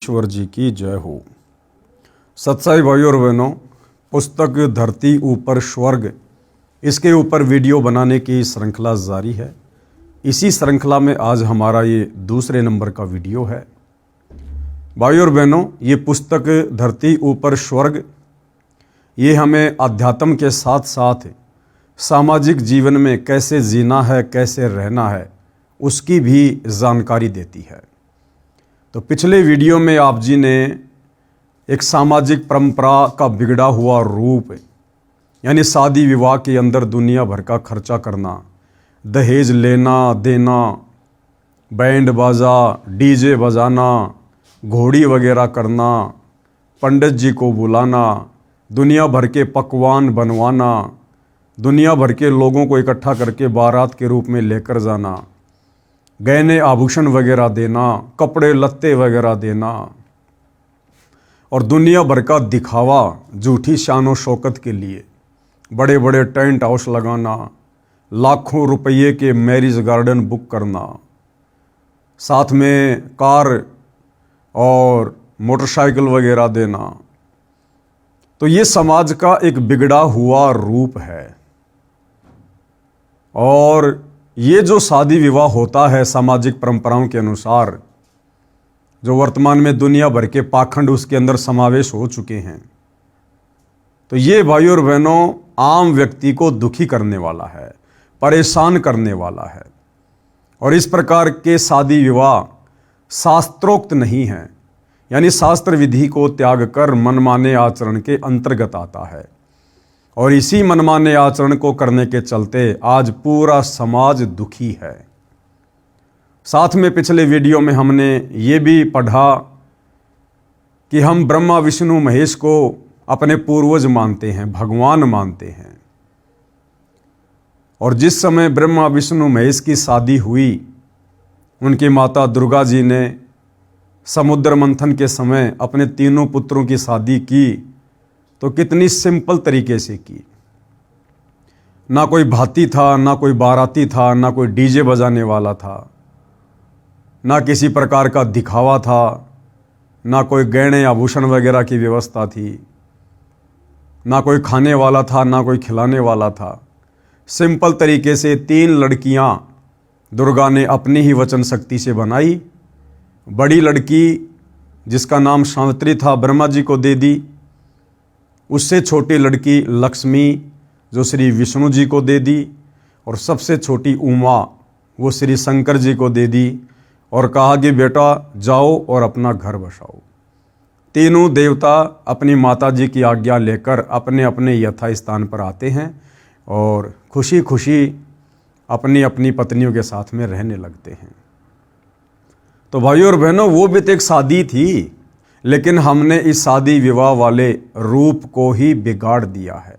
ईश्वर जी की जय हो। सत्साई भाइयों और बहनों, पुस्तक धरती ऊपर स्वर्ग, इसके ऊपर वीडियो बनाने की श्रृंखला जारी है। इसी श्रृंखला में आज हमारा ये दूसरे नंबर का वीडियो है। भाइयों और बहनों, ये पुस्तक धरती ऊपर स्वर्ग, ये हमें अध्यात्म के साथ साथ सामाजिक जीवन में कैसे जीना है, कैसे रहना है, उसकी भी जानकारी देती है। तो पिछले वीडियो में आप जी ने एक सामाजिक परंपरा का बिगड़ा हुआ रूप, यानी शादी विवाह के अंदर दुनिया भर का खर्चा करना, दहेज लेना देना, बैंड बाजा डीजे बजाना, घोड़ी वगैरह करना, पंडित जी को बुलाना, दुनिया भर के पकवान बनवाना, दुनिया भर के लोगों को इकट्ठा करके बारात के रूप में लेकर जाना, गहने आभूषण वगैरह देना, कपड़े लत्ते वगैरह देना, और दुनिया भर का दिखावा झूठी शान शौकत के लिए बड़े बड़े टेंट हाउस लगाना, लाखों रुपये के मैरिज गार्डन बुक करना, साथ में कार और मोटरसाइकिल वगैरह देना। तो ये समाज का एक बिगड़ा हुआ रूप है। और ये जो शादी विवाह होता है सामाजिक परंपराओं के अनुसार, जो वर्तमान में दुनिया भर के पाखंड उसके अंदर समावेश हो चुके हैं, तो ये भाइयों और बहनों आम व्यक्ति को दुखी करने वाला है, परेशान करने वाला है। और इस प्रकार के शादी विवाह शास्त्रोक्त नहीं है, यानी शास्त्र विधि को त्याग कर मनमाने आचरण के अंतर्गत आता है। और इसी मनमाने आचरण को करने के चलते आज पूरा समाज दुखी है। साथ में पिछले वीडियो में हमने ये भी पढ़ा कि हम ब्रह्मा विष्णु महेश को अपने पूर्वज मानते हैं, भगवान मानते हैं। और जिस समय ब्रह्मा विष्णु महेश की शादी हुई, उनकी माता दुर्गा जी ने समुद्र मंथन के समय अपने तीनों पुत्रों की शादी की, तो कितनी सिंपल तरीके से की। ना कोई भाती था, ना कोई बाराती था, ना कोई डीजे बजाने वाला था, ना किसी प्रकार का दिखावा था, ना कोई गहने आभूषण वगैरह की व्यवस्था थी, ना कोई खाने वाला था, ना कोई खिलाने वाला था। सिंपल तरीके से 3 लड़कियां दुर्गा ने अपनी ही वचन शक्ति से बनाई। बड़ी लड़की जिसका नाम सावित्री था, ब्रह्मा जी को दे दी। उससे छोटी लड़की लक्ष्मी जो श्री विष्णु जी को दे दी, और सबसे छोटी उमा वो श्री शंकर जी को दे दी, और कहा कि बेटा जाओ और अपना घर बसाओ। तीनों देवता अपनी माता जी की आज्ञा लेकर अपने अपने यथा स्थान पर आते हैं और खुशी खुशी अपनी अपनी पत्नियों के साथ में रहने लगते हैं। तो भाइयों और बहनों, वो भी तो एक शादी थी, लेकिन हमने इस शादी विवाह वाले रूप को ही बिगाड़ दिया है।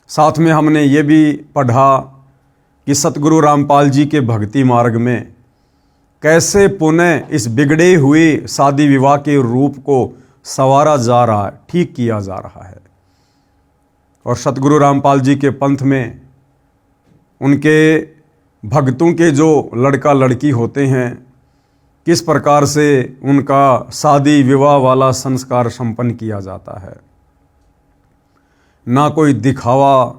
साथ में हमने ये भी पढ़ा कि सतगुरु रामपाल जी के भक्ति मार्ग में कैसे पुनः इस बिगड़े हुए शादी विवाह के रूप को संवारा जा रहा है, ठीक किया जा रहा है। और सतगुरु रामपाल जी के पंथ में उनके भक्तों के जो लड़का लड़की होते हैं, किस प्रकार से उनका शादी विवाह वाला संस्कार संपन्न किया जाता है। ना कोई दिखावा,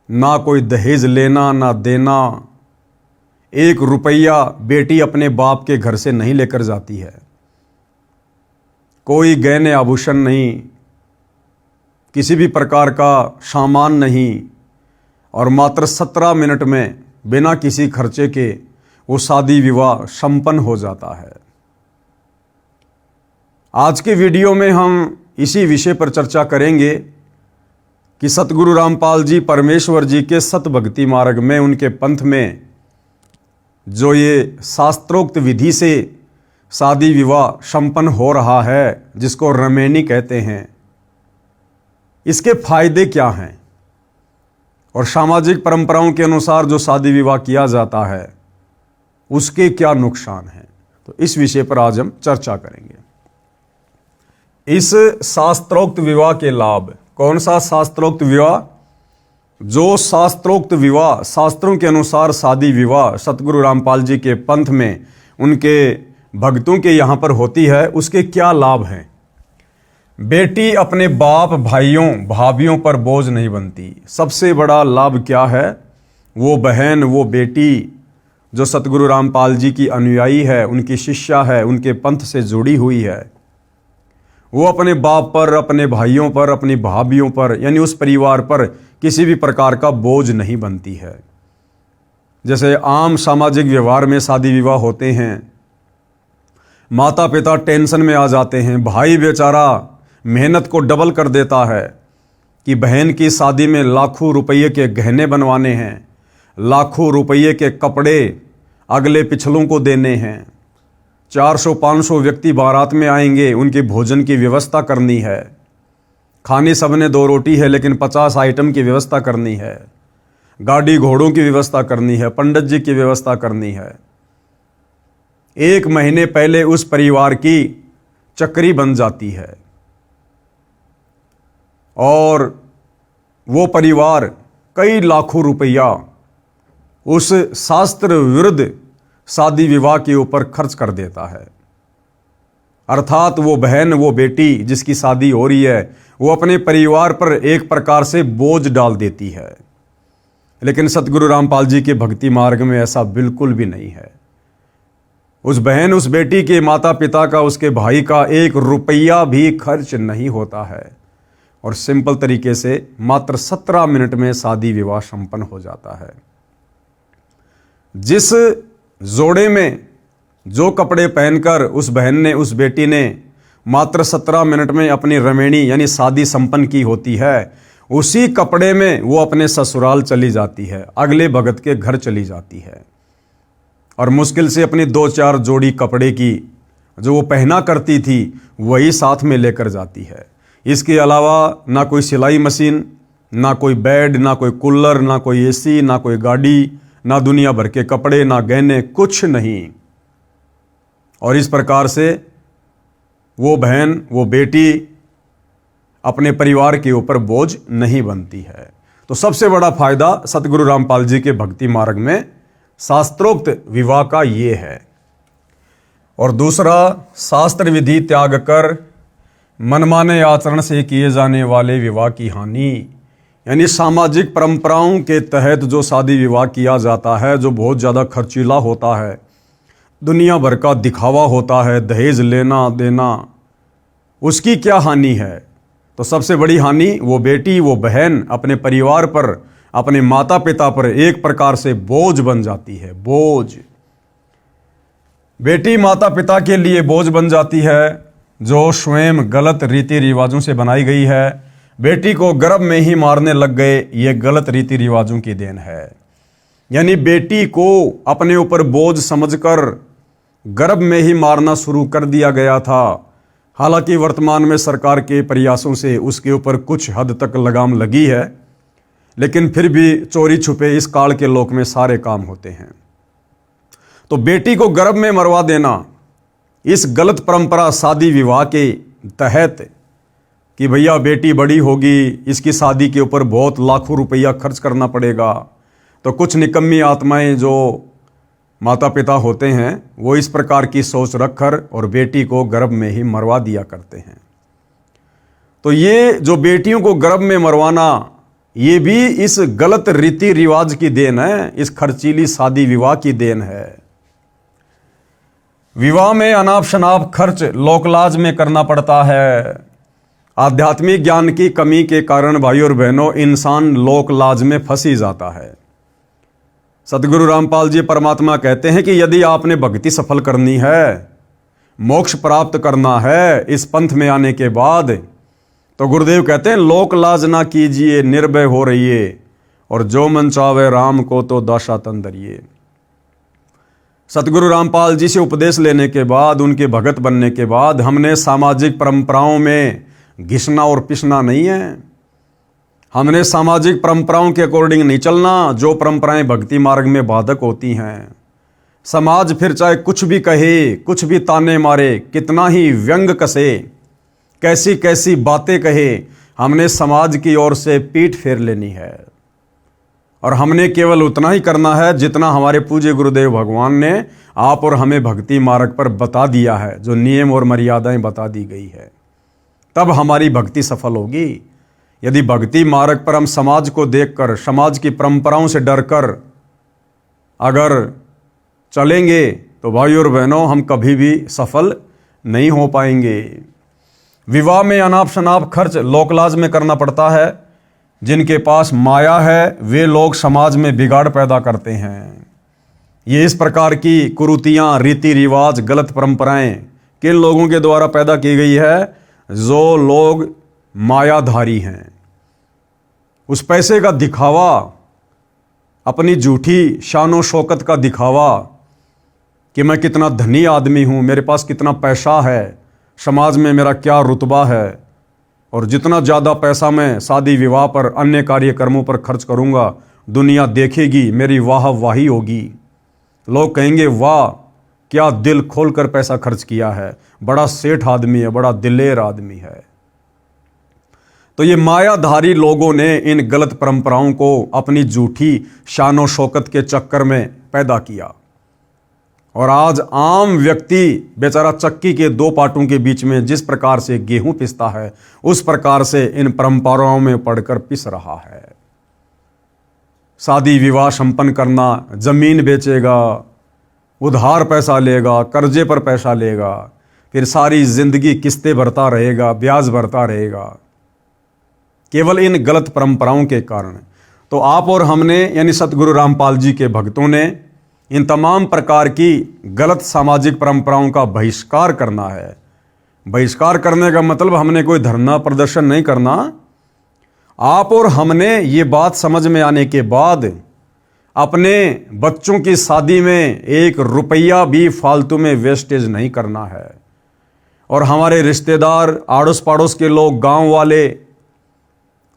ना कोई दहेज लेना ना देना। 1 रुपया बेटी अपने बाप के घर से नहीं लेकर जाती है। कोई गहने आभूषण नहीं, किसी भी प्रकार का सामान नहीं, और मात्र 17 मिनट में बिना किसी खर्चे के वो शादी विवाह संपन्न हो जाता है। आज के वीडियो में हम इसी विषय पर चर्चा करेंगे कि सतगुरु रामपाल जी परमेश्वर जी के सत भक्ति मार्ग में, उनके पंथ में जो ये शास्त्रोक्त विधि से शादी विवाह संपन्न हो रहा है, जिसको रमेनी कहते हैं, इसके फायदे क्या हैं, और सामाजिक परंपराओं के अनुसार जो शादी विवाह किया जाता है उसके क्या नुकसान हैं। तो इस विषय पर आज हम चर्चा करेंगे। इस शास्त्रोक्त विवाह के लाभ। कौन सा शास्त्रोक्त विवाह? जो शास्त्रोक्त विवाह, शास्त्रों के अनुसार शादी विवाह सतगुरु रामपाल जी के पंथ में उनके भक्तों के यहाँ पर होती है उसके क्या लाभ हैं। बेटी अपने बाप भाइयों भाभियों पर बोझ नहीं बनती। सबसे बड़ा लाभ क्या है? वो बहन, वो बेटी जो सतगुरु रामपाल जी की अनुयायी है, उनकी शिष्या है, उनके पंथ से जुड़ी हुई है, वो अपने बाप पर, अपने भाइयों पर, अपनी भाभियों पर, यानी उस परिवार पर किसी भी प्रकार का बोझ नहीं बनती है। जैसे आम सामाजिक व्यवहार में शादी विवाह होते हैं, माता पिता टेंशन में आ जाते हैं, भाई बेचारा मेहनत को डबल कर देता है कि बहन की शादी में लाखों रुपये के गहने बनवाने हैं, लाखों रुपये के कपड़े अगले पिछलों को देने हैं, 400-500 व्यक्ति बारात में आएंगे, उनके भोजन की व्यवस्था करनी है, खाने सबने 2 रोटी है लेकिन 50 आइटम की व्यवस्था करनी है, गाड़ी घोड़ों की व्यवस्था करनी है, पंडित जी की व्यवस्था करनी है। 1 महीने पहले उस परिवार की चक्री बन जाती है और वो परिवार कई लाखों रुपया उस शास्त्र विरुद्ध शादी विवाह के ऊपर खर्च कर देता है। अर्थात वो बहन, वो बेटी जिसकी शादी हो रही है, वो अपने परिवार पर एक प्रकार से बोझ डाल देती है। लेकिन सतगुरु रामपाल जी के भक्ति मार्ग में ऐसा बिल्कुल भी नहीं है। उस बहन, उस बेटी के माता पिता का, उसके भाई का 1 रुपया भी खर्च नहीं होता है और सिंपल तरीके से मात्र 17 मिनट में शादी विवाह संपन्न हो जाता है। जिस जोड़े में जो कपड़े पहनकर उस बहन ने, उस बेटी ने मात्र 17 मिनट में अपनी रमेणी यानी शादी संपन्न की होती है, उसी कपड़े में वो अपने ससुराल चली जाती है, अगले भगत के घर चली जाती है और मुश्किल से अपनी 2-4 जोड़ी कपड़े की जो वो पहना करती थी वही साथ में लेकर जाती है। इसके अलावा ना कोई सिलाई मशीन, ना कोई बेड, ना कोई कूलर, ना कोई एसी, ना कोई गाड़ी, ना दुनिया भर के कपड़े, ना गहने, कुछ नहीं। और इस प्रकार से वो बहन, वो बेटी अपने परिवार के ऊपर बोझ नहीं बनती है। तो सबसे बड़ा फायदा सतगुरु रामपाल जी के भक्ति मार्ग में शास्त्रोक्त विवाह का ये है। और दूसरा, शास्त्र विधि त्याग कर मनमाने आचरण से किए जाने वाले विवाह की हानि, यानी सामाजिक परंपराओं के तहत जो शादी विवाह किया जाता है, जो बहुत ज़्यादा खर्चीला होता है, दुनिया भर का दिखावा होता है, दहेज लेना देना, उसकी क्या हानि है? तो सबसे बड़ी हानि वो बेटी, वो बहन अपने परिवार पर, अपने माता पिता पर एक प्रकार से बोझ बन जाती है। बोझ, बेटी माता पिता के लिए बोझ बन जाती है जो स्वयं गलत रीति रिवाजों से बनाई गई है। बेटी को गर्भ में ही मारने लग गए, ये गलत रीति रिवाजों की देन है। यानी बेटी को अपने ऊपर बोझ समझकर गर्भ में ही मारना शुरू कर दिया गया था। हालांकि वर्तमान में सरकार के प्रयासों से उसके ऊपर कुछ हद तक लगाम लगी है, लेकिन फिर भी चोरी छुपे इस काल के लोक में सारे काम होते हैं। तो बेटी को गर्भ में मरवा देना, इस गलत परंपरा शादी विवाह के तहत कि भैया बेटी बड़ी होगी, इसकी शादी के ऊपर बहुत लाखों रुपया खर्च करना पड़ेगा, तो कुछ निकम्मी आत्माएं जो माता पिता होते हैं वो इस प्रकार की सोच रखकर और बेटी को गर्भ में ही मरवा दिया करते हैं। तो ये जो बेटियों को गर्भ में मरवाना, ये भी इस गलत रीति रिवाज की देन है, इस खर्चीली शादी विवाह की देन है। विवाह में अनाप शनाप खर्च लोकलाज में करना पड़ता है। आध्यात्मिक ज्ञान की कमी के कारण भाई और बहनों, इंसान लोकलाज में फंस ही जाता है। सतगुरु रामपाल जी परमात्मा कहते हैं कि यदि आपने भक्ति सफल करनी है, मोक्ष प्राप्त करना है इस पंथ में आने के बाद, तो गुरुदेव कहते हैं लोक लाज ना कीजिए, निर्भय हो रहिए, और जो मन चावे राम को तो दाशा तन धरिए। सतगुरु रामपाल जी से उपदेश लेने के बाद, उनके भगत बनने के बाद, हमने सामाजिक परंपराओं में घिसना और पिसना नहीं है। हमने सामाजिक परंपराओं के अकॉर्डिंग नहीं चलना जो परंपराएं भक्ति मार्ग में बाधक होती हैं। समाज फिर चाहे कुछ भी कहे, कुछ भी ताने मारे, कितना ही व्यंग कसे, कैसी कैसी बातें कहे, हमने समाज की ओर से पीठ फेर लेनी है। और हमने केवल उतना ही करना है जितना हमारे पूज्य गुरुदेव भगवान ने आप और हमें भक्ति मार्ग पर बता दिया है, जो नियम और मर्यादाएं बता दी गई है, तब हमारी भक्ति सफल होगी। यदि भक्ति मार्ग पर हम समाज को देखकर, समाज की परंपराओं से डरकर अगर चलेंगे तो भाई और बहनों हम कभी भी सफल नहीं हो पाएंगे। विवाह में अनाप शनाप खर्च लोकलाज में करना पड़ता है। जिनके पास माया है वे लोग समाज में बिगाड़ पैदा करते हैं। ये इस प्रकार की कुरीतियाँ, रीति रिवाज, गलत परंपराएं किन लोगों के द्वारा पैदा की गई है? जो लोग मायाधारी हैं। उस पैसे का दिखावा, अपनी झूठी शानो शौकत का दिखावा कि मैं कितना धनी आदमी हूँ, मेरे पास कितना पैसा है, समाज में मेरा क्या रुतबा है, और जितना ज़्यादा पैसा मैं शादी विवाह पर, अन्य कार्यक्रमों पर खर्च करूँगा, दुनिया देखेगी, मेरी वाह वाही होगी। लोग कहेंगे वाह क्या दिल खोल कर पैसा खर्च किया है, बड़ा सेठ आदमी है, बड़ा दिलेर आदमी है। तो ये मायाधारी लोगों ने इन गलत परंपराओं को अपनी झूठी शानो शौकत के चक्कर में पैदा किया, और आज आम व्यक्ति बेचारा चक्की के दो पाटों के बीच में जिस प्रकार से गेहूं पिसता है, उस प्रकार से इन परंपराओं में पड़कर पिस रहा है। शादी विवाह संपन्न करना, जमीन बेचेगा, उधार पैसा लेगा, कर्जे पर पैसा लेगा, फिर सारी जिंदगी किस्तें भरता रहेगा, ब्याज भरता रहेगा, केवल इन गलत परंपराओं के कारण। तो आप और हमने यानी सतगुरु रामपाल जी के भक्तों ने इन तमाम प्रकार की गलत सामाजिक परंपराओं का बहिष्कार करना है। बहिष्कार करने का मतलब हमने कोई धरना प्रदर्शन नहीं करना। आप और हमने ये बात समझ में आने के बाद अपने बच्चों की शादी में 1 रुपया भी फालतू में वेस्टेज नहीं करना है। और हमारे रिश्तेदार, आड़ोस पड़ोस के लोग, गांव वाले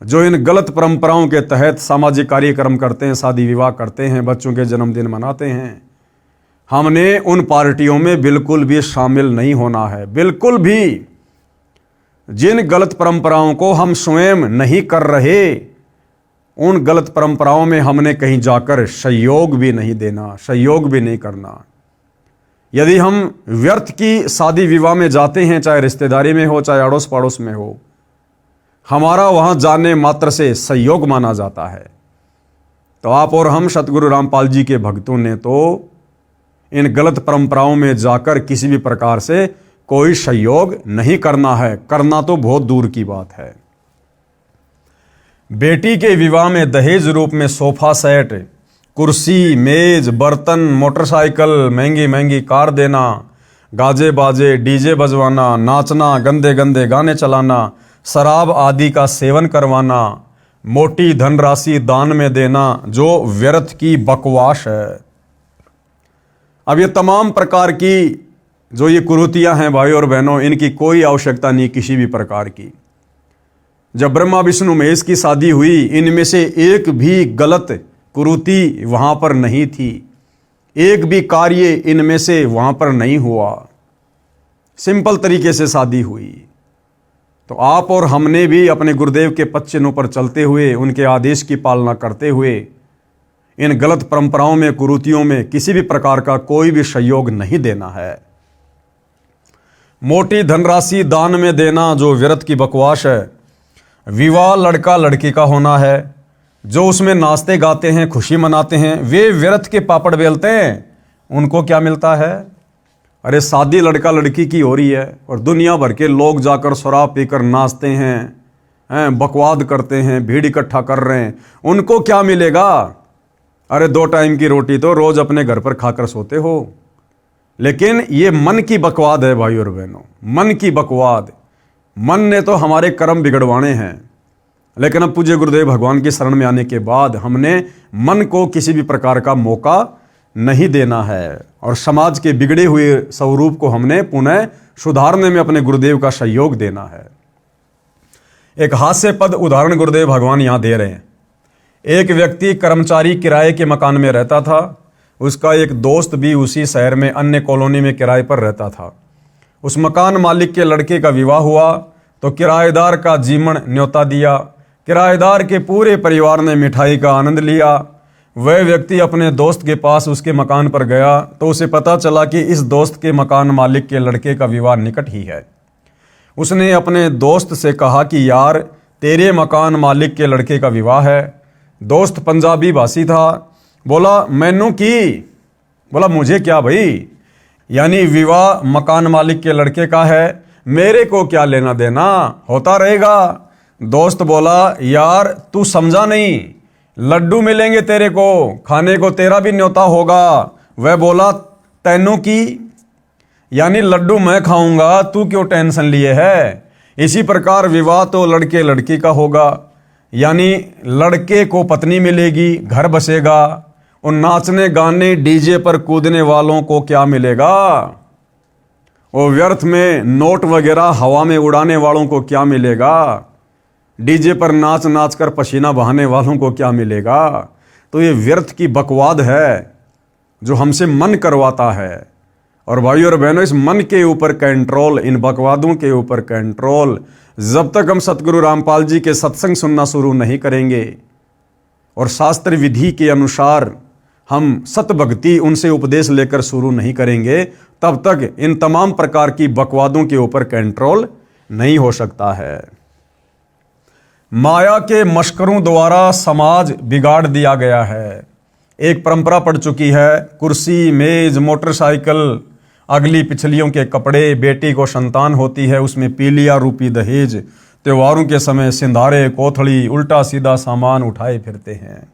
जो इन गलत परंपराओं के तहत सामाजिक कार्यक्रम करते हैं, शादी विवाह करते हैं, बच्चों के जन्मदिन मनाते हैं, हमने उन पार्टियों में बिल्कुल भी शामिल नहीं होना है। बिल्कुल भी। जिन गलत परंपराओं को हम स्वयं नहीं कर रहे, उन गलत परंपराओं में हमने कहीं जाकर सहयोग भी नहीं देना, सहयोग भी नहीं करना। यदि हम व्यर्थ की शादी विवाह में जाते हैं, चाहे रिश्तेदारी में हो, चाहे अड़ोस पड़ोस में हो, हमारा वहां जाने मात्र से सहयोग माना जाता है। तो आप और हम सतगुरु रामपाल जी के भक्तों ने तो इन गलत परंपराओं में जाकर किसी भी प्रकार से कोई सहयोग नहीं करना है। करना तो बहुत दूर की बात है। बेटी के विवाह में दहेज रूप में सोफा सेट, कुर्सी, मेज, बर्तन, मोटरसाइकिल, महंगी महंगी कार देना, गाजे बाजे, डीजे बजवाना, नाचना, गंदे गंदे गाने चलाना, शराब आदि का सेवन करवाना, मोटी धनराशि दान में देना, जो व्यर्थ की बकवास है। अब ये तमाम प्रकार की जो ये कुरीतियां हैं भाई और बहनों, इनकी कोई आवश्यकता नहीं किसी भी प्रकार की। जब ब्रह्मा विष्णु महेश की शादी हुई, इनमें से एक भी गलत कुरीति वहां पर नहीं थी, एक भी कार्य इनमें से वहां पर नहीं हुआ। सिंपल तरीके से शादी हुई। तो आप और हमने भी अपने गुरुदेव के पद चिन्हों पर चलते हुए, उनके आदेश की पालना करते हुए, इन गलत परंपराओं में, कुरीतियों में किसी भी प्रकार का कोई भी सहयोग नहीं देना है। मोटी धनराशि दान में देना जो व्यर्थ की बकवास है। विवाह लड़का लड़की का होना है, जो उसमें नाचते गाते हैं, खुशी मनाते हैं, वे व्यर्थ के पापड़ बेलते हैं। उनको क्या मिलता है? अरे शादी लड़का लड़की की हो रही है और दुनिया भर के लोग जाकर शराब पीकर नाचते हैं, बकवाद करते हैं, भीड़ इकट्ठा कर रहे हैं। उनको क्या मिलेगा? अरे 2 टाइम की रोटी तो रोज अपने घर पर खाकर सोते हो। लेकिन ये मन की बकवाद है भाई और बहनों, मन की बकवाद। मन ने तो हमारे कर्म बिगड़वाने हैं, लेकिन अब पूज्य गुरुदेव भगवान की शरण में आने के बाद हमने मन को किसी भी प्रकार का मौका नहीं देना है, और समाज के बिगड़े हुए स्वरूप को हमने पुनः सुधारने में अपने गुरुदेव का सहयोग देना है। एक हास्यपद उदाहरण गुरुदेव भगवान यहां दे रहे हैं। एक व्यक्ति कर्मचारी किराए के मकान में रहता था। उसका एक दोस्त भी उसी शहर में अन्य कॉलोनी में किराए पर रहता था। उस मकान मालिक के लड़के का विवाह हुआ तो किराएदार का जीवन न्योता दिया। किराएदार के पूरे परिवार ने मिठाई का आनंद लिया। वह व्यक्ति अपने दोस्त के पास उसके मकान पर गया तो उसे पता चला कि इस दोस्त के मकान मालिक के लड़के का विवाह निकट ही है। उसने अपने दोस्त से कहा कि यार, तेरे मकान मालिक के लड़के का विवाह है। दोस्त पंजाबी भाषी था, बोला मैनू की? बोला मुझे क्या भाई, यानी विवाह मकान मालिक के लड़के का है, मेरे को क्या लेना देना, होता रहेगा। दोस्त बोला यार तू समझा नहीं, लड्डू मिलेंगे तेरे को, खाने को तेरा भी न्योता होगा। वह बोला तैनू की, यानी लड्डू मैं खाऊंगा, तू क्यों टेंशन लिए है। इसी प्रकार विवाह तो लड़के लड़की का होगा, यानी लड़के को पत्नी मिलेगी, घर बसेगा, और नाचने गाने डीजे पर कूदने वालों को क्या मिलेगा, और व्यर्थ में नोट वगैरह हवा में उड़ाने वालों को क्या मिलेगा, डीजे पर नाच नाच कर पसीना बहाने वालों को क्या मिलेगा। तो ये व्यर्थ की बकवाद है जो हमसे मन करवाता है। और भाइयों और बहनों, इस मन के ऊपर कंट्रोल, इन बकवादों के ऊपर कंट्रोल, जब तक हम सतगुरु रामपाल जी के सत्संग सुनना शुरू नहीं करेंगे और शास्त्र विधि के अनुसार हम सत भक्ति उनसे उपदेश लेकर शुरू नहीं करेंगे, तब तक इन तमाम प्रकार की बकवादों के ऊपर कंट्रोल नहीं हो सकता है। माया के मशकरों द्वारा समाज बिगाड़ दिया गया है। एक परंपरा पड़ चुकी है, कुर्सी, मेज, मोटरसाइकिल, अगली पिछलियों के कपड़े, बेटी को संतान होती है उसमें पीलिया रूपी दहेज, त्योहारों के समय सिंधारे, कोथड़ी, उल्टा सीधा सामान उठाए फिरते हैं।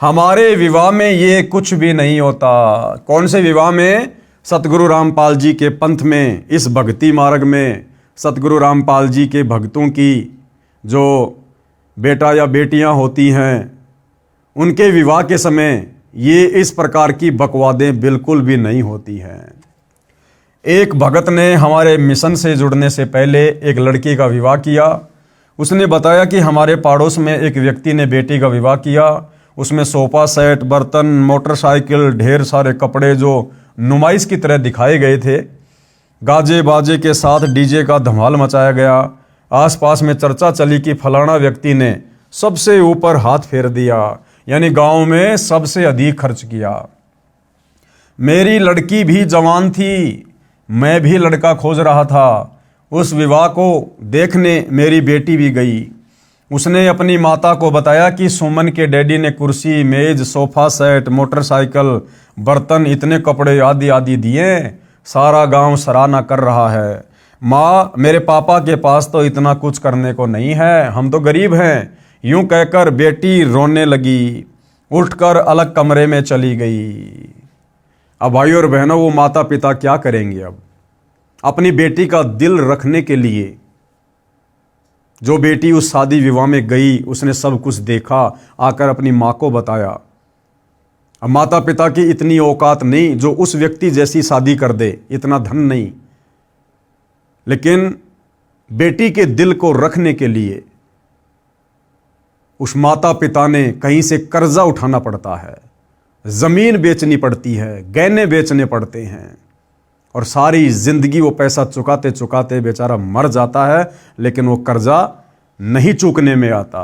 हमारे विवाह में ये कुछ भी नहीं होता। कौन से विवाह में? सतगुरु रामपाल जी के पंथ में, इस भक्ति मार्ग में सतगुरु रामपाल जी के भक्तों की जो बेटा या बेटियां होती हैं, उनके विवाह के समय ये इस प्रकार की बकवादें बिल्कुल भी नहीं होती हैं। एक भगत ने हमारे मिशन से जुड़ने से पहले एक लड़की का विवाह किया। उसने बताया कि हमारे पड़ोस में एक व्यक्ति ने बेटी का विवाह किया, उसमें सोफा सेट, बर्तन, मोटरसाइकिल, ढेर सारे कपड़े जो नुमाइश की तरह दिखाए गए थे, गाजे बाजे के साथ डीजे का धमाल मचाया गया। आसपास में चर्चा चली कि फलाना व्यक्ति ने सबसे ऊपर हाथ फेर दिया, यानी गांव में सबसे अधिक खर्च किया। मेरी लड़की भी जवान थी, मैं भी लड़का खोज रहा था। उस विवाह को देखने मेरी बेटी भी गई। उसने अपनी माता को बताया कि सुमन के डैडी ने कुर्सी, मेज, सोफा सेट, मोटरसाइकिल, बर्तन, इतने कपड़े आदि आदि दिए, सारा गांव सराहना कर रहा है। माँ, मेरे पापा के पास तो इतना कुछ करने को नहीं है, हम तो गरीब हैं। यूं कहकर बेटी रोने लगी, उठकर अलग कमरे में चली गई। अब भाइयों और बहनों, वो माता पिता क्या करेंगे अब अपनी बेटी का दिल रखने के लिए? जो बेटी उस शादी विवाह में गई, उसने सब कुछ देखा, आकर अपनी माँ को बताया। अब माता पिता की इतनी औकात नहीं जो उस व्यक्ति जैसी शादी कर दे, इतना धन नहीं, लेकिन बेटी के दिल को रखने के लिए उस माता पिता ने कहीं से कर्जा उठाना पड़ता है, जमीन बेचनी पड़ती है, गहने बेचने पड़ते हैं, और सारी जिंदगी वो पैसा चुकाते चुकाते बेचारा मर जाता है, लेकिन वो कर्जा नहीं चूकने में आता।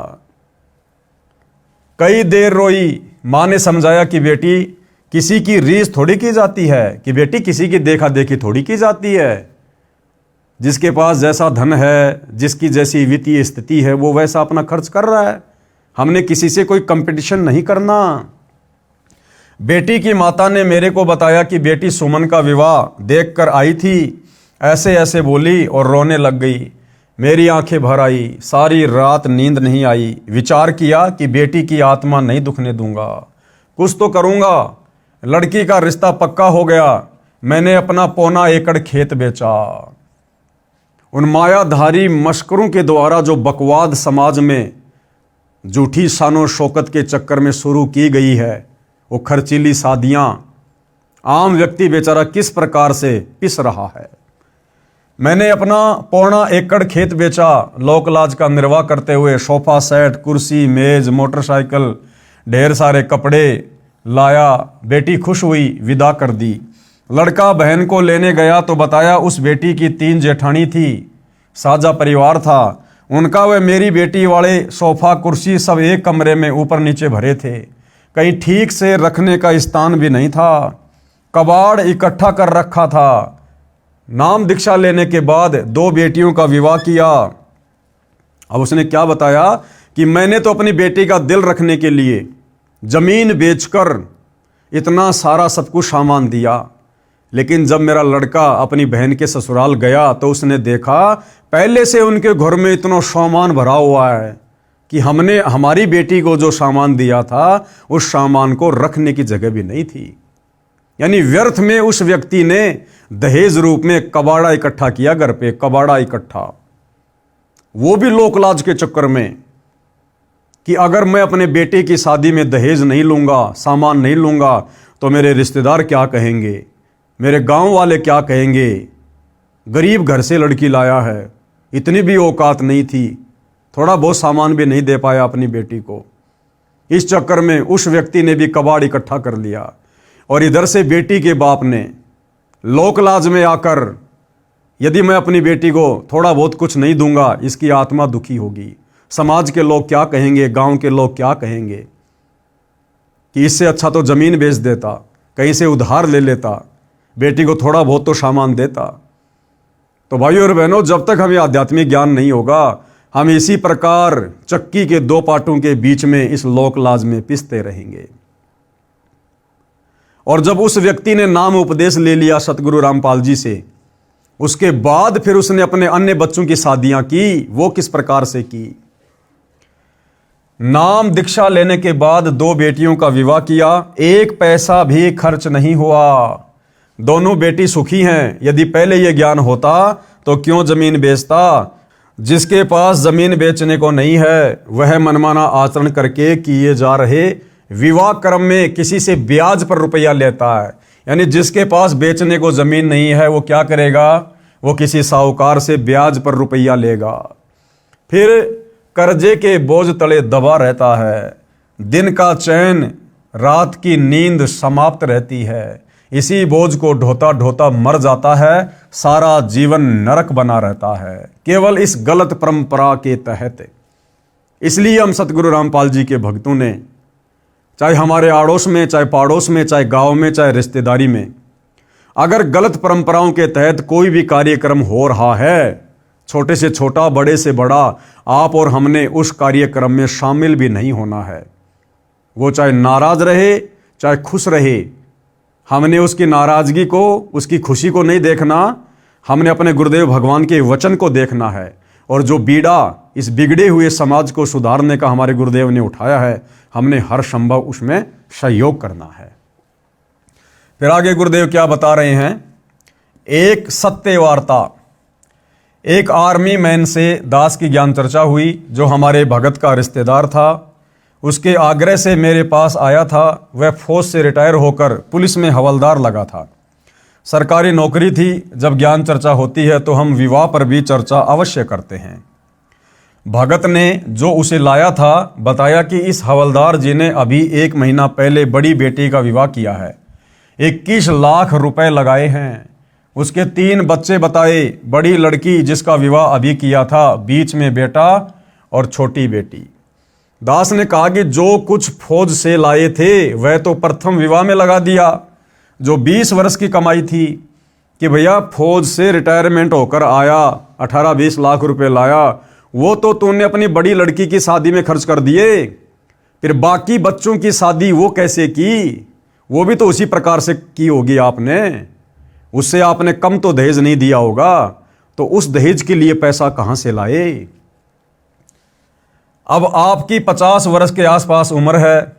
कई देर रोई, मां ने समझाया कि बेटी, किसी की रीस थोड़ी की जाती है, कि बेटी किसी की देखा देखी थोड़ी की जाती है। जिसके पास जैसा धन है, जिसकी जैसी वित्तीय स्थिति है, वो वैसा अपना खर्च कर रहा है। हमने किसी से कोई कंपटीशन नहीं करना। बेटी की माता ने मेरे को बताया कि बेटी सुमन का विवाह देखकर आई थी, ऐसे ऐसे बोली और रोने लग गई। मेरी आंखें भर आई, सारी रात नींद नहीं आई। विचार किया कि बेटी की आत्मा नहीं दुखने दूंगा, कुछ तो करूंगा। लड़की का रिश्ता पक्का हो गया। मैंने अपना 1.25 एकड़ खेत बेचा। उन मायाधारी मशकरों के द्वारा जो बकवाद समाज में झूठी शानो शौकत के चक्कर में शुरू की गई है, वो खर्चीली शादियां, आम व्यक्ति बेचारा किस प्रकार से पिस रहा है। मैंने अपना 1.25 एकड़ खेत बेचा, लोक लाज का निर्वाह करते हुए सोफा सेट, कुर्सी, मेज, मोटरसाइकिल, ढेर सारे कपड़े लाया। बेटी खुश हुई, विदा कर दी। लड़का बहन को लेने गया तो बताया उस बेटी की 3 जेठानी थी, साझा परिवार था उनका। वे मेरी बेटी वाले सोफा कुर्सी सब एक कमरे में ऊपर नीचे भरे थे। कहीं ठीक से रखने का स्थान भी नहीं था, कबाड़ इकट्ठा कर रखा था। नाम दीक्षा लेने के बाद 2 बेटियों का विवाह किया। अब उसने क्या बताया कि मैंने तो अपनी बेटी का दिल रखने के लिए जमीन बेचकर इतना सारा सब कुछ सामान दिया, लेकिन जब मेरा लड़का अपनी बहन के ससुराल गया तो उसने देखा पहले से उनके घर में इतना सामान भरा हुआ है कि हमने हमारी बेटी को जो सामान दिया था उस सामान को रखने की जगह भी नहीं थी। यानी व्यर्थ में उस व्यक्ति ने दहेज रूप में कबाड़ा इकट्ठा किया घर पे, कबाड़ा इकट्ठा, वो भी लोकलाज के चक्कर में कि अगर मैं अपने बेटे की शादी में दहेज नहीं लूंगा, सामान नहीं लूंगा तो मेरे रिश्तेदार क्या कहेंगे, मेरे गांव वाले क्या कहेंगे, गरीब घर से लड़की लाया है, इतनी भी औकात नहीं थी, थोड़ा बहुत सामान भी नहीं दे पाया अपनी बेटी को। इस चक्कर में उस व्यक्ति ने भी कबाड़ इकट्ठा कर लिया और इधर से बेटी के बाप ने लोकलाज में आकर यदि मैं अपनी बेटी को थोड़ा बहुत कुछ नहीं दूंगा इसकी आत्मा दुखी होगी, समाज के लोग क्या कहेंगे, गांव के लोग क्या कहेंगे, कि इससे अच्छा तो जमीन बेच देता, कहीं से उधार ले लेता, बेटी को थोड़ा बहुत तो सामान देता। तो भाइयों और बहनों, जब तक हमें आध्यात्मिक ज्ञान नहीं होगा हम इसी प्रकार चक्की के 2 पाटों के बीच में इस लोकलाज में पिसते रहेंगे। और जब उस व्यक्ति ने नाम उपदेश ले लिया सतगुरु रामपाल जी से, उसके बाद फिर उसने अपने अन्य बच्चों की शादियां की। वो किस प्रकार से की? नाम दीक्षा लेने के बाद 2 बेटियों का विवाह किया, 1 पैसा भी खर्च नहीं हुआ, दोनों बेटी सुखी हैं। यदि पहले यह ज्ञान होता तो क्यों जमीन बेचता? जिसके पास जमीन बेचने को नहीं है वह मनमाना आचरण करके किए जा रहे विवाह क्रम में किसी से ब्याज पर रुपया लेता है। यानी जिसके पास बेचने को जमीन नहीं है वो क्या करेगा? वो किसी साहूकार से ब्याज पर रुपया लेगा, फिर कर्जे के बोझ तले दबा रहता है, दिन का चैन रात की नींद समाप्त रहती है, इसी बोझ को ढोता ढोता मर जाता है, सारा जीवन नरक बना रहता है केवल इस गलत परंपरा के तहत। इसलिए हम सतगुरु रामपाल जी के भक्तों ने, चाहे हमारे आड़ोस में, चाहे पाड़ोस में, चाहे गांव में, चाहे रिश्तेदारी में, अगर गलत परंपराओं के तहत कोई भी कार्यक्रम हो रहा है, छोटे से छोटा, बड़े से बड़ा, आप और हमने उस कार्यक्रम में शामिल भी नहीं होना है। वो चाहे नाराज रहे चाहे खुश रहे, हमने उसकी नाराजगी को, उसकी खुशी को नहीं देखना, हमने अपने गुरुदेव भगवान के वचन को देखना है। और जो बीड़ा इस बिगड़े हुए समाज को सुधारने का हमारे गुरुदेव ने उठाया है, हमने हर संभव उसमें सहयोग करना है। फिर आगे गुरुदेव क्या बता रहे हैं? एक सत्य वार्ता। एक आर्मी मैन से दास की ज्ञान चर्चा हुई जो हमारे भगत का रिश्तेदार था। उसके आग्रह से मेरे पास आया था। वह फौज से रिटायर होकर पुलिस में हवलदार लगा था, सरकारी नौकरी थी। जब ज्ञान चर्चा होती है तो हम विवाह पर भी चर्चा अवश्य करते हैं। भगत ने जो उसे लाया था बताया कि इस हवलदार जी ने अभी 1 महीना पहले बड़ी बेटी का विवाह किया है, 21 लाख रुपए लगाए हैं। उसके 3 बच्चे बताए, बड़ी लड़की जिसका विवाह अभी किया था, बीच में बेटा और छोटी बेटी। दास ने कहा कि जो कुछ फौज से लाए थे वह तो प्रथम विवाह में लगा दिया। जो 20 वर्ष की कमाई थी कि भैया फौज से रिटायरमेंट होकर आया, 18-20 लाख रुपए लाया, वो तो तूने अपनी बड़ी लड़की की शादी में खर्च कर दिए। फिर बाकी बच्चों की शादी वो कैसे की? वो भी तो उसी प्रकार से की होगी आपने, उससे आपने कम तो दहेज नहीं दिया होगा, तो उस दहेज के लिए पैसा कहां से लाए? अब आपकी 50 वर्ष के आसपास उम्र है,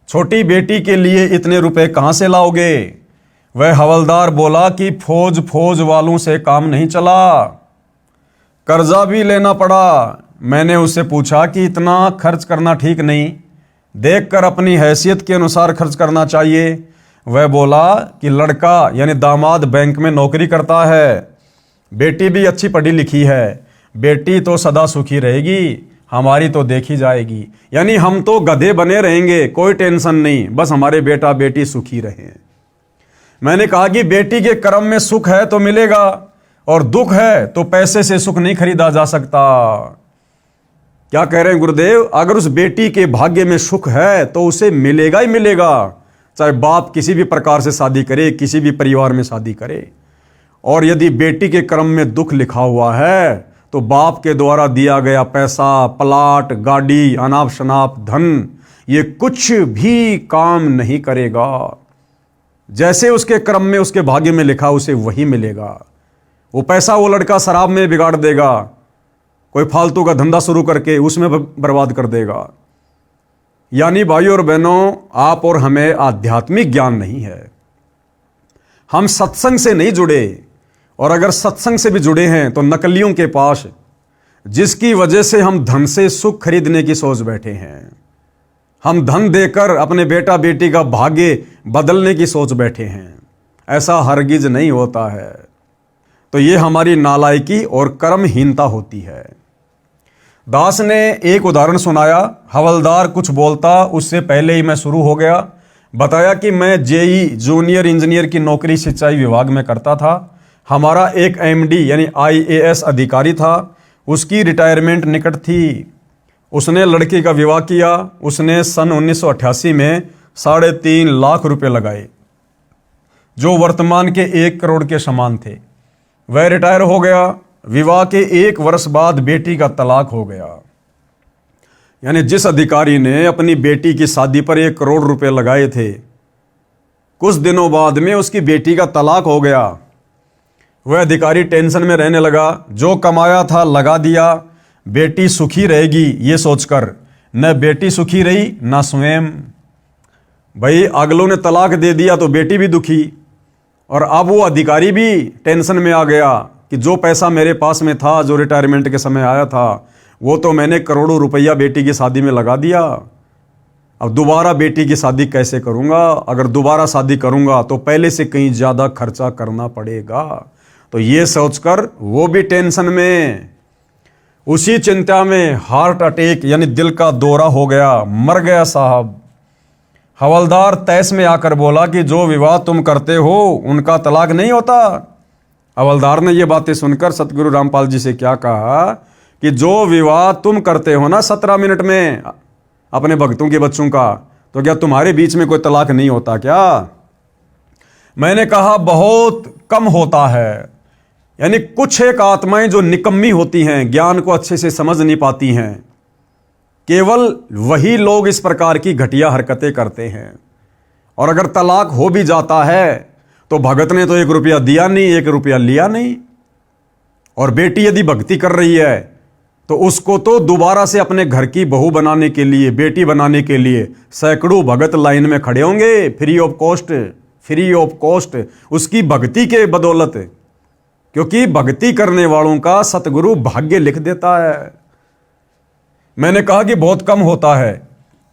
छोटी बेटी के लिए इतने रुपए कहां से लाओगे? वह हवलदार बोला कि फौज वालों से काम नहीं चला, कर्जा भी लेना पड़ा। मैंने उससे पूछा कि इतना खर्च करना ठीक नहीं, देखकर अपनी हैसियत के अनुसार खर्च करना चाहिए। वह बोला कि लड़का यानी दामाद बैंक में नौकरी करता है, बेटी भी अच्छी पढ़ी लिखी है, बेटी तो सदा सुखी रहेगी, हमारी तो देखी जाएगी। यानी हम तो गधे बने रहेंगे, कोई टेंशन नहीं, बस हमारे बेटा बेटी सुखी रहें। मैंने कहा कि बेटी के कर्म में सुख है तो मिलेगा, और दुख है तो पैसे से सुख नहीं खरीदा जा सकता। क्या कह रहे हैं गुरुदेव? अगर उस बेटी के भाग्य में सुख है तो उसे मिलेगा ही मिलेगा, चाहे बाप किसी भी प्रकार से शादी करे, किसी भी परिवार में शादी करे। और यदि बेटी के कर्म में दुख लिखा हुआ है तो बाप के द्वारा दिया गया पैसा, प्लाट, गाड़ी, अनाप शनाप धन, ये कुछ भी काम नहीं करेगा। जैसे उसके कर्म में, उसके भाग्य में लिखा, उसे वही मिलेगा। वो पैसा वो लड़का शराब में बिगाड़ देगा, कोई फालतू का धंधा शुरू करके उसमें बर्बाद कर देगा। यानी भाइयों और बहनों, आप और हमें आध्यात्मिक ज्ञान नहीं है, हम सत्संग से नहीं जुड़े। और अगर सत्संग से भी जुड़े हैं तो नकलियों के पास, जिसकी वजह से हम धन से सुख खरीदने की सोच बैठे हैं। हम धन देकर अपने बेटा बेटी का भाग्य बदलने की सोच बैठे हैं। ऐसा हरगिज नहीं होता है। तो ये हमारी नालायकी और कर्महीनता होती है। दास ने एक उदाहरण सुनाया। हवलदार कुछ बोलता, उससे पहले ही मैं शुरू हो गया। बताया कि मैं जेई जूनियर इंजीनियर की नौकरी सिंचाई विभाग में करता था। हमारा एक एमडी यानी आईएएस अधिकारी था, उसकी रिटायरमेंट निकट थी। उसने लड़की का विवाह किया। उसने सन 1988 में 3.5 लाख रुपए लगाए, जो वर्तमान के 1 करोड़ के समान थे। वह रिटायर हो गया। विवाह के 1 वर्ष बाद बेटी का तलाक हो गया। यानी जिस अधिकारी ने अपनी बेटी की शादी पर 1 करोड़ रुपए लगाए थे, कुछ दिनों बाद में उसकी बेटी का तलाक हो गया। वह अधिकारी टेंशन में रहने लगा। जो कमाया था लगा दिया, बेटी सुखी रहेगी ये सोचकर। न बेटी सुखी रही न स्वयं। भाई अगलों ने तलाक दे दिया तो बेटी भी दुखी, और अब वो अधिकारी भी टेंशन में आ गया कि जो पैसा मेरे पास में था, जो रिटायरमेंट के समय आया था, वो तो मैंने करोड़ों रुपया बेटी की शादी में लगा दिया। अब दोबारा बेटी की शादी कैसे करूंगा? अगर दोबारा शादी करूंगा तो पहले से कहीं ज़्यादा खर्चा करना पड़ेगा। तो ये सोचकर वो भी टेंशन में, उसी चिंता में हार्ट अटैक यानी दिल का दौरा हो गया, मर गया साहब। हवलदार तैस में आकर बोला कि जो विवाह तुम करते हो उनका तलाक नहीं होता। हवलदार ने ये बातें सुनकर सतगुरु रामपाल जी से क्या कहा कि जो विवाह तुम करते हो ना 17 मिनट में अपने भक्तों के बच्चों का, तो क्या तुम्हारे बीच में कोई तलाक नहीं होता क्या? मैंने कहा बहुत कम होता है। यानी कुछ एक आत्माएं जो निकम्मी होती हैं, ज्ञान को अच्छे से समझ नहीं पाती हैं, केवल वही लोग इस प्रकार की घटिया हरकतें करते हैं। और अगर तलाक हो भी जाता है तो भगत ने तो 1 रुपया दिया नहीं, 1 रुपया लिया नहीं। और बेटी यदि भक्ति कर रही है तो उसको तो दोबारा से अपने घर की बहू बनाने के लिए, बेटी बनाने के लिए सैकड़ों भगत लाइन में खड़े होंगे, फ्री ऑफ कॉस्ट, उसकी भक्ति के बदौलत। क्योंकि भक्ति करने वालों का सतगुरु भाग्य लिख देता है। मैंने कहा कि बहुत कम होता है।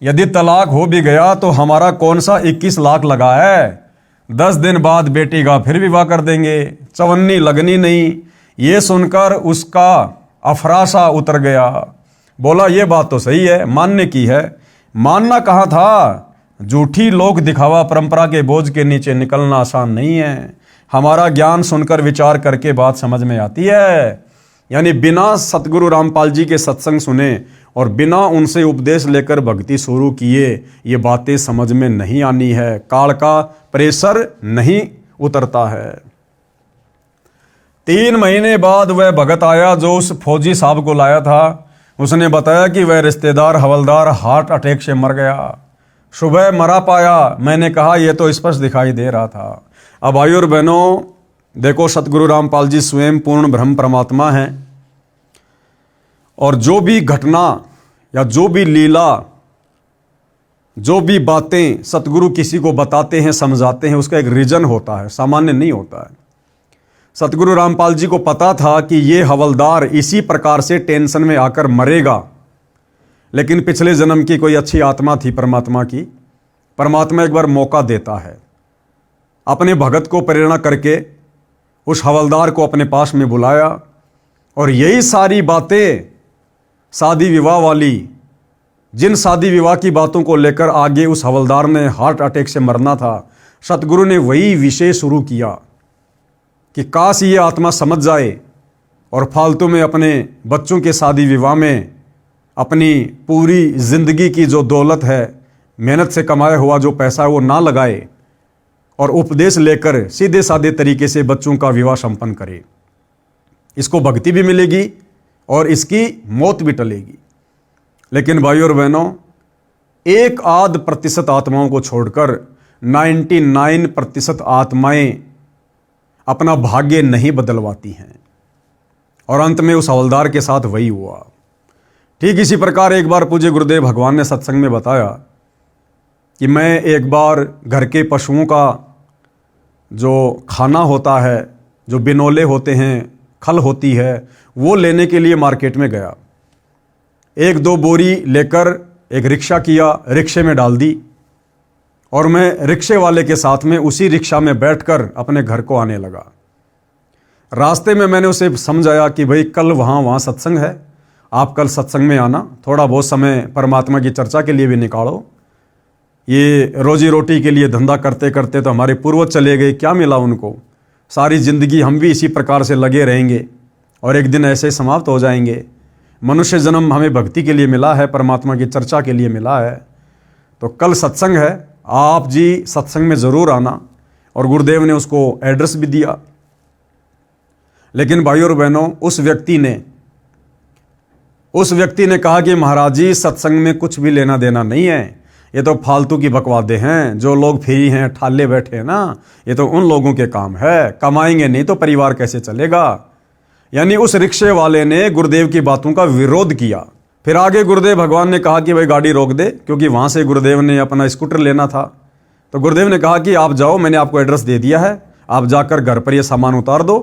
यदि तलाक हो भी गया तो हमारा कौन सा 21 लाख लगा है? 10 दिन बाद बेटी का फिर विवाह कर देंगे, चवन्नी लगनी नहीं। ये सुनकर उसका अफराशा उतर गया। बोला ये बात तो सही है, मानने की है। मानना कहाँ था? झूठी लोक दिखावा परंपरा के बोझ के नीचे निकलना आसान नहीं है। हमारा ज्ञान सुनकर विचार करके बात समझ में आती है। यानी बिना सतगुरु रामपाल जी के सत्संग सुने और बिना उनसे उपदेश लेकर भक्ति शुरू किए ये बातें समझ में नहीं आनी है। काल का प्रेशर नहीं उतरता है। 3 महीने बाद वह भगत आया जो उस फौजी साहब को लाया था। उसने बताया कि वह रिश्तेदार हवलदार हार्ट अटैक से मर गया। सुबह मरा पाया। मैंने कहा यह तो स्पष्ट दिखाई दे रहा था। अब भाइयों और बहनों, देखो सतगुरु रामपाल जी स्वयं पूर्ण ब्रह्म परमात्मा हैं, और जो भी घटना या जो भी लीला, जो भी बातें सतगुरु किसी को बताते हैं, समझाते हैं, उसका एक रीजन होता है, सामान्य नहीं होता है। सतगुरु रामपाल जी को पता था कि ये हवलदार इसी प्रकार से टेंशन में आकर मरेगा, लेकिन पिछले जन्म की कोई अच्छी आत्मा थी परमात्मा की। परमात्मा एक बार मौका देता है, अपने भगत को प्रेरणा करके उस हवलदार को अपने पास में बुलाया, और यही सारी बातें शादी विवाह वाली, जिन शादी विवाह की बातों को लेकर आगे उस हवलदार ने हार्ट अटैक से मरना था, सतगुरु ने वही विषय शुरू किया कि काश ये आत्मा समझ जाए और फालतू में अपने बच्चों के शादी विवाह में अपनी पूरी जिंदगी की जो दौलत है, मेहनत से कमाया हुआ जो पैसा है वो ना लगाए और उपदेश लेकर सीधे साधे तरीके से बच्चों का विवाह संपन्न करे। इसको भक्ति भी मिलेगी और इसकी मौत भी टलेगी। लेकिन भाइयों और बहनों, 1% आत्माओं को छोड़कर 99% आत्माएं अपना भाग्य नहीं बदलवाती हैं और अंत में उस हवलदार के साथ वही हुआ। ठीक इसी प्रकार एक बार पूज्य गुरुदेव भगवान ने सत्संग में बताया कि मैं एक बार घर के पशुओं का जो खाना होता है, जो बिनोले होते हैं, खल होती है, वो लेने के लिए मार्केट में गया। 1-2 बोरी लेकर एक रिक्शा किया, रिक्शे में डाल दी और मैं रिक्शे वाले के साथ में उसी रिक्शा में बैठकर अपने घर को आने लगा। रास्ते में मैंने उसे समझाया कि भाई कल वहाँ सत्संग है, आप कल सत्संग में आना, थोड़ा बहुत समय परमात्मा की चर्चा के लिए भी निकालो। ये रोजी रोटी के लिए धंधा करते करते तो हमारे पूर्वज चले गए, क्या मिला उनको? सारी ज़िंदगी हम भी इसी प्रकार से लगे रहेंगे और एक दिन ऐसे समाप्त हो जाएंगे। मनुष्य जन्म हमें भक्ति के लिए मिला है, परमात्मा की चर्चा के लिए मिला है। तो कल सत्संग है, आप जी सत्संग में ज़रूर आना। और गुरुदेव ने उसको एड्रेस भी दिया। लेकिन भाइयों और बहनों, उस व्यक्ति ने कहा कि महाराज जी, सत्संग में कुछ भी लेना देना नहीं है, ये तो फालतू की बकवादे हैं। जो लोग फ्री हैं, ठाले बैठे हैं ना, ये तो उन लोगों के काम है, कमाएंगे नहीं तो परिवार कैसे चलेगा। यानी उस रिक्शे वाले ने गुरुदेव की बातों का विरोध किया। फिर आगे गुरुदेव भगवान ने कहा कि भाई गाड़ी रोक दे, क्योंकि वहां से गुरुदेव ने अपना स्कूटर लेना था। तो गुरुदेव ने कहा कि आप जाओ, मैंने आपको एड्रेस दे दिया है, आप जाकर घर पर ये सामान उतार दो।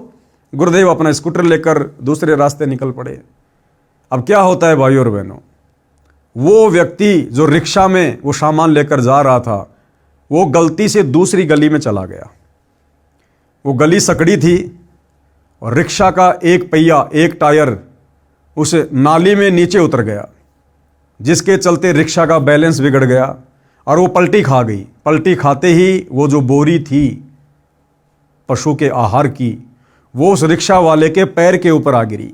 गुरुदेव अपना स्कूटर लेकर दूसरे रास्ते निकल पड़े। अब क्या होता है भाइयों और बहनों, वो व्यक्ति जो रिक्शा में वो सामान लेकर जा रहा था, वो गलती से दूसरी गली में चला गया। वो गली सकड़ी थी और रिक्शा का एक पहिया, एक टायर उस नाली में नीचे उतर गया, जिसके चलते रिक्शा का बैलेंस बिगड़ गया और वो पलटी खा गई। पलटी खाते ही वो जो बोरी थी पशु के आहार की, वो उस रिक्शा वाले के पैर के ऊपर आ गिरी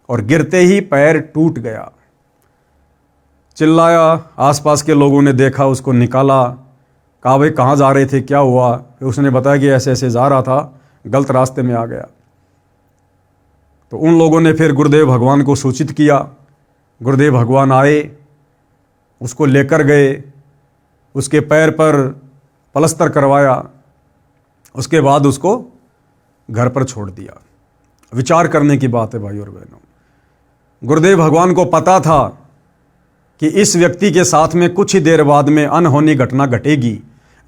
और गिरते ही पैर टूट गया। चिल्लाया, आसपास के लोगों ने देखा, उसको निकाला, कहा भाई कहाँ जा रहे थे, क्या हुआ? फिर उसने बताया कि ऐसे ऐसे जा रहा था, गलत रास्ते में आ गया। तो उन लोगों ने फिर गुरुदेव भगवान को सूचित किया। गुरुदेव भगवान आए, उसको लेकर गए, उसके पैर पर पलस्तर करवाया, उसके बाद उसको घर पर छोड़ दिया। विचार करने की बात है भाइयों और बहनों। गुरुदेव भगवान को पता था कि इस व्यक्ति के साथ में कुछ ही देर बाद में अनहोनी घटना घटेगी,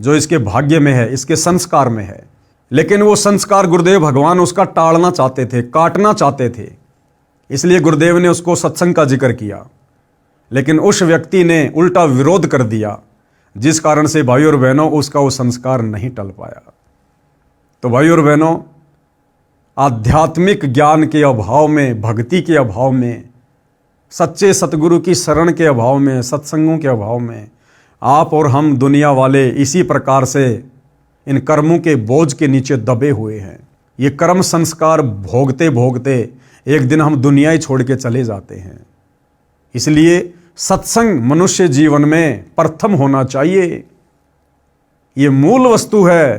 जो इसके भाग्य में है, इसके संस्कार में है। लेकिन वो संस्कार गुरुदेव भगवान उसका टालना चाहते थे, काटना चाहते थे। इसलिए गुरुदेव ने उसको सत्संग का जिक्र किया, लेकिन उस व्यक्ति ने उल्टा विरोध कर दिया, जिस कारण से भाइयों और बहनों उसका वो संस्कार नहीं टल पाया। तो भाइयों और बहनों, आध्यात्मिक ज्ञान के अभाव में, भक्ति के अभाव में, सच्चे सतगुरु की शरण के अभाव में, सत्संगों के अभाव में आप और हम दुनिया वाले इसी प्रकार से इन कर्मों के बोझ के नीचे दबे हुए हैं। ये कर्म संस्कार भोगते भोगते एक दिन हम दुनिया ही छोड़ के चले जाते हैं। इसलिए सत्संग मनुष्य जीवन में प्रथम होना चाहिए। ये मूल वस्तु है,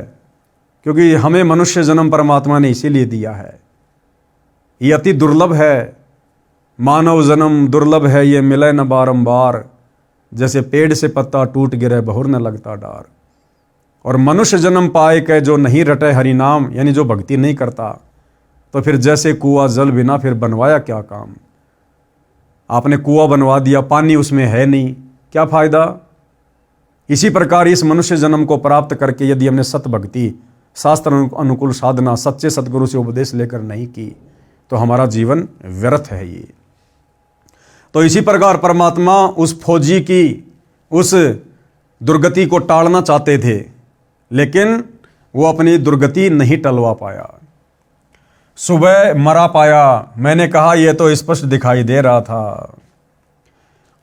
क्योंकि हमें मनुष्य जन्म परमात्मा ने इसीलिए दिया है। ये अति दुर्लभ है, मानव जन्म दुर्लभ है, ये मिले न बारंबार। जैसे पेड़ से पत्ता टूट गिरे, बहुर न लगता डार। और मनुष्य जन्म पाए के जो नहीं रटे हरि नाम, यानी जो भक्ति नहीं करता, तो फिर जैसे कुआं जल बिना, फिर बनवाया क्या काम? आपने कुआं बनवा दिया, पानी उसमें है नहीं, क्या फायदा? इसी प्रकार इस मनुष्य जन्म को प्राप्त करके यदि हमने सत भक्ति, शास्त्र अनुकूल साधना, सच्चे सतगुरु से उपदेश लेकर नहीं की, तो हमारा जीवन व्यर्थ है। ये तो इसी प्रकार परमात्मा उस फौजी की उस दुर्गति को टालना चाहते थे, लेकिन वो अपनी दुर्गति नहीं टलवा पाया। सुबह मरा पाया, मैंने कहा यह तो स्पष्ट दिखाई दे रहा था।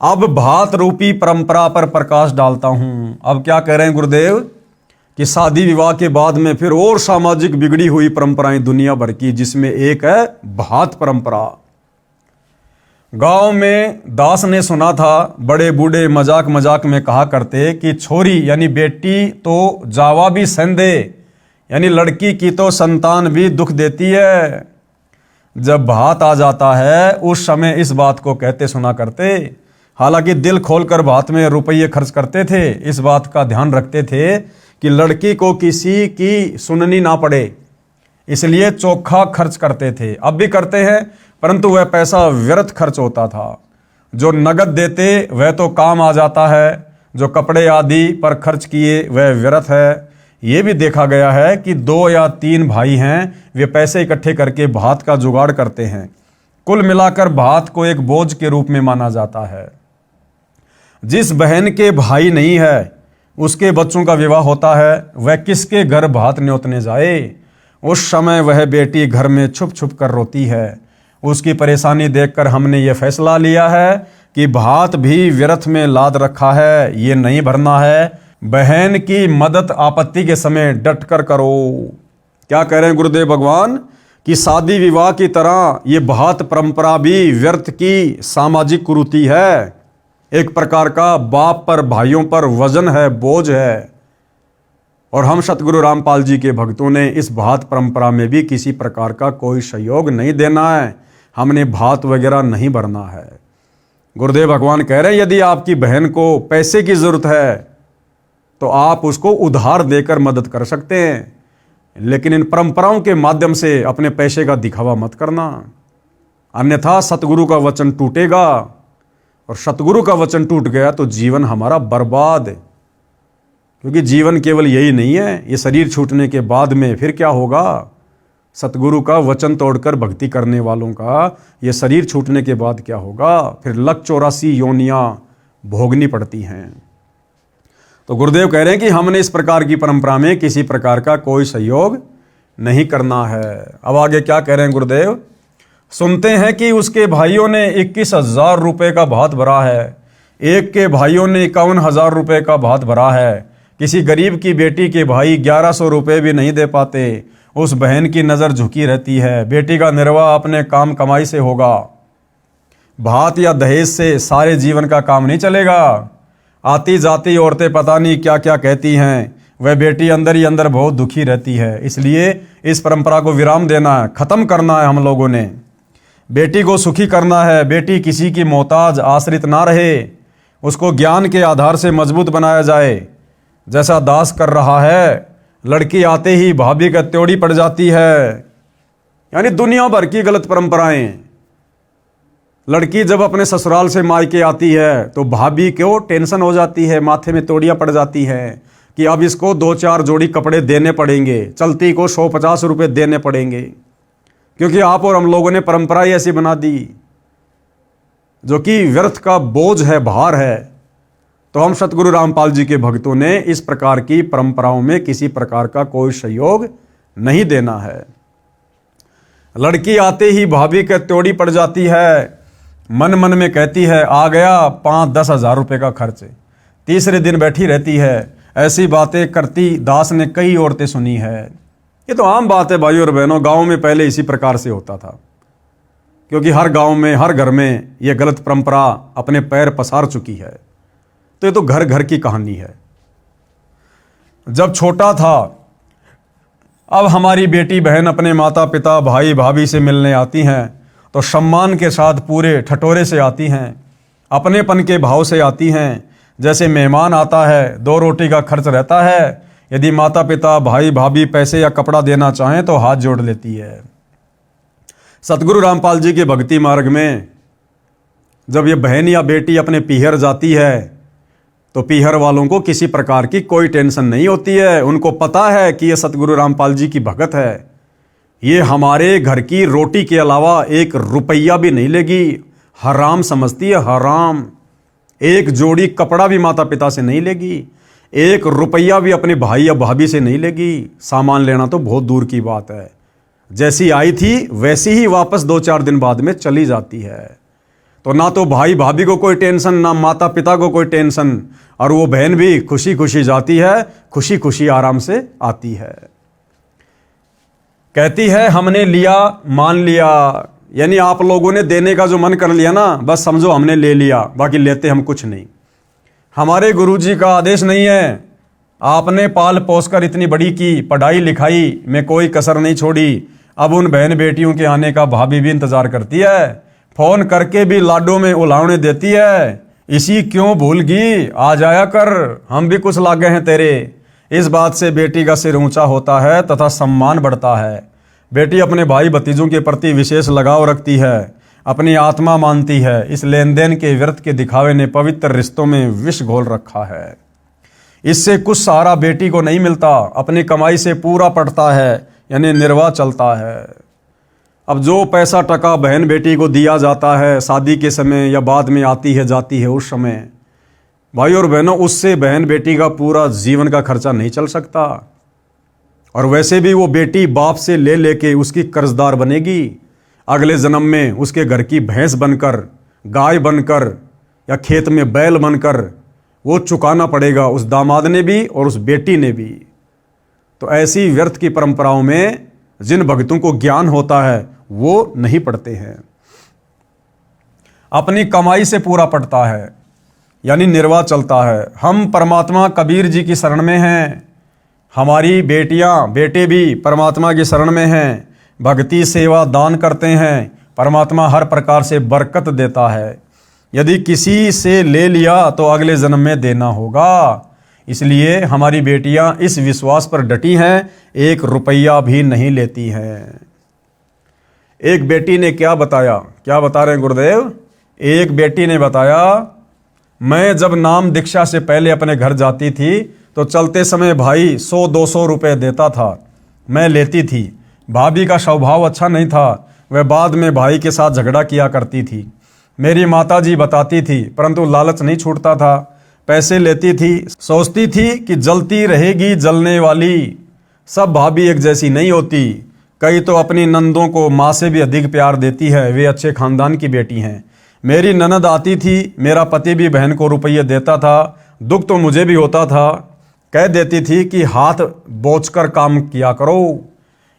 अब भात रूपी परंपरा पर प्रकाश डालता हूं। अब क्या कह रहे हैं गुरुदेव कि शादी विवाह के बाद में फिर और सामाजिक बिगड़ी हुई परंपराएं दुनिया भर की, जिसमें एक है भात परंपरा। गांव में दास ने सुना था, बड़े बूढ़े मजाक मजाक में कहा करते कि छोरी यानी बेटी तो जावा भी संदे, यानी लड़की की तो संतान भी दुख देती है। जब भात आ जाता है उस समय इस बात को कहते सुना करते। हालांकि दिल खोलकर भात में रुपये खर्च करते थे, इस बात का ध्यान रखते थे कि लड़की को किसी की सुननी ना पड़े, इसलिए चोखा खर्च करते थे। अब भी करते हैं, परंतु वह पैसा व्यर्थ खर्च होता था। जो नगद देते वह तो काम आ जाता है, जो कपड़े आदि पर खर्च किए वह व्यर्थ है। ये भी देखा गया है कि 2 या 3 भाई हैं, वे पैसे इकट्ठे करके भात का जुगाड़ करते हैं। कुल मिलाकर भात को एक बोझ के रूप में माना जाता है। जिस बहन के भाई नहीं है, उसके बच्चों का विवाह होता है, वह किसके घर भात न्योतने जाए। उस समय वह बेटी घर में छुप छुप कर रोती है। उसकी परेशानी देखकर हमने ये फैसला लिया है कि भात भी व्यर्थ में लाद रखा है, ये नहीं भरना है। बहन की मदद आपत्ति के समय डट कर करो। क्या कह रहे हैं गुरुदेव भगवान कि शादी विवाह की तरह ये भात परंपरा भी व्यर्थ की सामाजिक कुरीति है। एक प्रकार का बाप पर भाइयों पर वजन है, बोझ है। और हम सतगुरु रामपाल जी के भक्तों ने इस भात परंपरा में भी किसी प्रकार का कोई सहयोग नहीं देना है। हमने भात वगैरह नहीं भरना है। गुरुदेव भगवान कह रहे हैं यदि आपकी बहन को पैसे की जरूरत है तो आप उसको उधार देकर मदद कर सकते हैं, लेकिन इन परंपराओं के माध्यम से अपने पैसे का दिखावा मत करना, अन्यथा सतगुरु का वचन टूटेगा। और सतगुरु का वचन टूट गया तो जीवन हमारा बर्बाद है। क्योंकि जीवन केवल यही नहीं है, ये शरीर छूटने के बाद में फिर क्या होगा। सतगुरु का वचन तोड़कर भक्ति करने वालों का ये शरीर छूटने के बाद क्या होगा, फिर 184 योनियां भोगनी पड़ती हैं। तो गुरुदेव कह रहे हैं कि हमने इस प्रकार की परंपरा में किसी प्रकार का कोई सहयोग नहीं करना है। अब आगे क्या कह रहे हैं गुरुदेव, सुनते हैं कि उसके भाइयों ने 21,000 रुपये का भात भरा है, एक के भाइयों ने 51,000 रुपये का भात भरा है, किसी गरीब की बेटी के भाई 1100 रुपये भी नहीं दे पाते। उस बहन की नज़र झुकी रहती है, बेटी का निर्वाह अपने काम कमाई से होगा, भात या दहेज से सारे जीवन का काम नहीं चलेगा। आती जाती औरतें पता नहीं क्या क्या कहती हैं, वह बेटी अंदर ही अंदर बहुत दुखी रहती है। इसलिए इस परंपरा को विराम देना है, ख़त्म करना है। हम लोगों ने बेटी को सुखी करना है, बेटी किसी की मोहताज आश्रित ना रहे, उसको ज्ञान के आधार से मजबूत बनाया जाए। जैसा दास कर रहा है, लड़की आते ही भाभी का त्योड़ी पड़ जाती है, यानी दुनिया भर की गलत परंपराएं। लड़की जब अपने ससुराल से मायके आती है तो भाभी को टेंशन हो जाती है, माथे में तोड़ियां पड़ जाती हैं कि अब इसको 2-4 जोड़ी कपड़े देने पड़ेंगे, चलती को 150 रुपये देने पड़ेंगे, क्योंकि आप और हम लोगों ने परंपरा ही ऐसी बना दी जो कि व्यर्थ का बोझ है, भार है। तो हम सतगुरु रामपाल जी के भक्तों ने इस प्रकार की परंपराओं में किसी प्रकार का कोई सहयोग नहीं देना है। लड़की आते ही भाभी के त्योड़ी पड़ जाती है, मन मन में कहती है आ गया 5-10 हज़ार रुपये का खर्च, तीसरे दिन बैठी रहती है। ऐसी बातें करती दास ने कई औरतें सुनी है। ये तो आम बात है भाइयों और बहनों, गाँव में पहले इसी प्रकार से होता था, क्योंकि हर गांव में हर घर में ये गलत परंपरा अपने पैर पसार चुकी है। तो ये तो घर घर की कहानी है। जब छोटा था, अब हमारी बेटी बहन अपने माता पिता भाई भाभी से मिलने आती हैं तो सम्मान के साथ पूरे ठटोरे से आती हैं, अपनेपन के भाव से आती हैं। जैसे मेहमान आता है, 2 रोटी का खर्च रहता है, यदि माता पिता भाई भाभी पैसे या कपड़ा देना चाहें तो हाथ जोड़ लेती है। सतगुरु रामपाल जी के भक्ति मार्ग में जब ये बहन या बेटी अपने पीहर जाती है तो पीहर वालों को किसी प्रकार की कोई टेंशन नहीं होती है। उनको पता है कि ये सतगुरु रामपाल जी की भगत है, ये हमारे घर की रोटी के अलावा 1 रुपया भी नहीं लेगी। हराम समझती है, हराम। 1 जोड़ी कपड़ा भी माता पिता से नहीं लेगी, 1 रुपया भी अपने भाई या भाभी से नहीं लेगी। सामान लेना तो बहुत दूर की बात है, जैसी आई थी वैसी ही वापस 2-4 दिन बाद में चली जाती है। तो ना तो भाई भाभी को कोई टेंशन, ना माता पिता को कोई टेंशन, और वो बहन भी खुशी खुशी जाती है, खुशी खुशी आराम से आती है। कहती है हमने लिया मान लिया, यानी आप लोगों ने देने का जो मन कर लिया ना, बस समझो हमने ले लिया, बाकी लेते हम कुछ नहीं। हमारे गुरुजी का आदेश नहीं है। आपने पाल पोस कर इतनी बड़ी की, पढ़ाई लिखाई में कोई कसर नहीं छोड़ी। अब उन बहन बेटियों के आने का भाभी भी इंतजार करती है, फोन करके भी लाडों में उलावने देती है। इसी क्यों भूल गई, आ जाया कर, हम भी कुछ लागे हैं तेरे। इस बात से बेटी का सिर ऊंचा होता है तथा सम्मान बढ़ता है। बेटी अपने भाई भतीजों के प्रति विशेष लगाव रखती है, अपनी आत्मा मानती है। इस लेन देन के व्यर्थ के दिखावे ने पवित्र रिश्तों में विष घोल रखा है। इससे कुछ सहारा बेटी को नहीं मिलता, अपनी कमाई से पूरा पड़ता है, यानी निर्वाह चलता है। अब जो पैसा टका बहन बेटी को दिया जाता है शादी के समय या बाद में आती है जाती है उस समय, भाई और बहनों, उससे बहन बेटी का पूरा जीवन का खर्चा नहीं चल सकता। और वैसे भी वो बेटी बाप से ले लेके उसकी कर्जदार बनेगी। अगले जन्म में उसके घर की भैंस बनकर, गाय बनकर या खेत में बैल बनकर वो चुकाना पड़ेगा, उस दामाद ने भी और उस बेटी ने भी। तो ऐसी व्यर्थ की परंपराओं में जिन भक्तों को ज्ञान होता है वो नहीं पढ़ते हैं। अपनी कमाई से पूरा पड़ता है, यानी निर्वाह चलता है। हम परमात्मा कबीर जी की शरण में हैं, हमारी बेटियां बेटे भी परमात्मा की शरण में हैं। भक्ति सेवा दान करते हैं, परमात्मा हर प्रकार से बरकत देता है। यदि किसी से ले लिया तो अगले जन्म में देना होगा। इसलिए हमारी बेटियां इस विश्वास पर डटी हैं, 1 रुपया भी नहीं लेती हैं। एक बेटी ने क्या बताया, क्या बता रहे हैं गुरुदेव? एक बेटी ने बताया, मैं जब नाम दीक्षा से पहले अपने घर जाती थी तो चलते समय भाई 100-200 रुपए देता था, मैं लेती थी। भाभी का स्वभाव अच्छा नहीं था, वह बाद में भाई के साथ झगड़ा किया करती थी। मेरी माता जी बताती थी, परंतु लालच नहीं छूटता था। पैसे लेती थी, सोचती थी कि जलती रहेगी जलने वाली। सब भाभी एक जैसी नहीं होती, कई तो अपनी नंदों को माँ से भी अधिक प्यार देती है, वे अच्छे खानदान की बेटी हैं। मेरी ननद आती थी, मेरा पति भी बहन को रुपये देता था, दुख तो मुझे भी होता था। कह देती थी कि हाथ बोझ कर काम किया करो,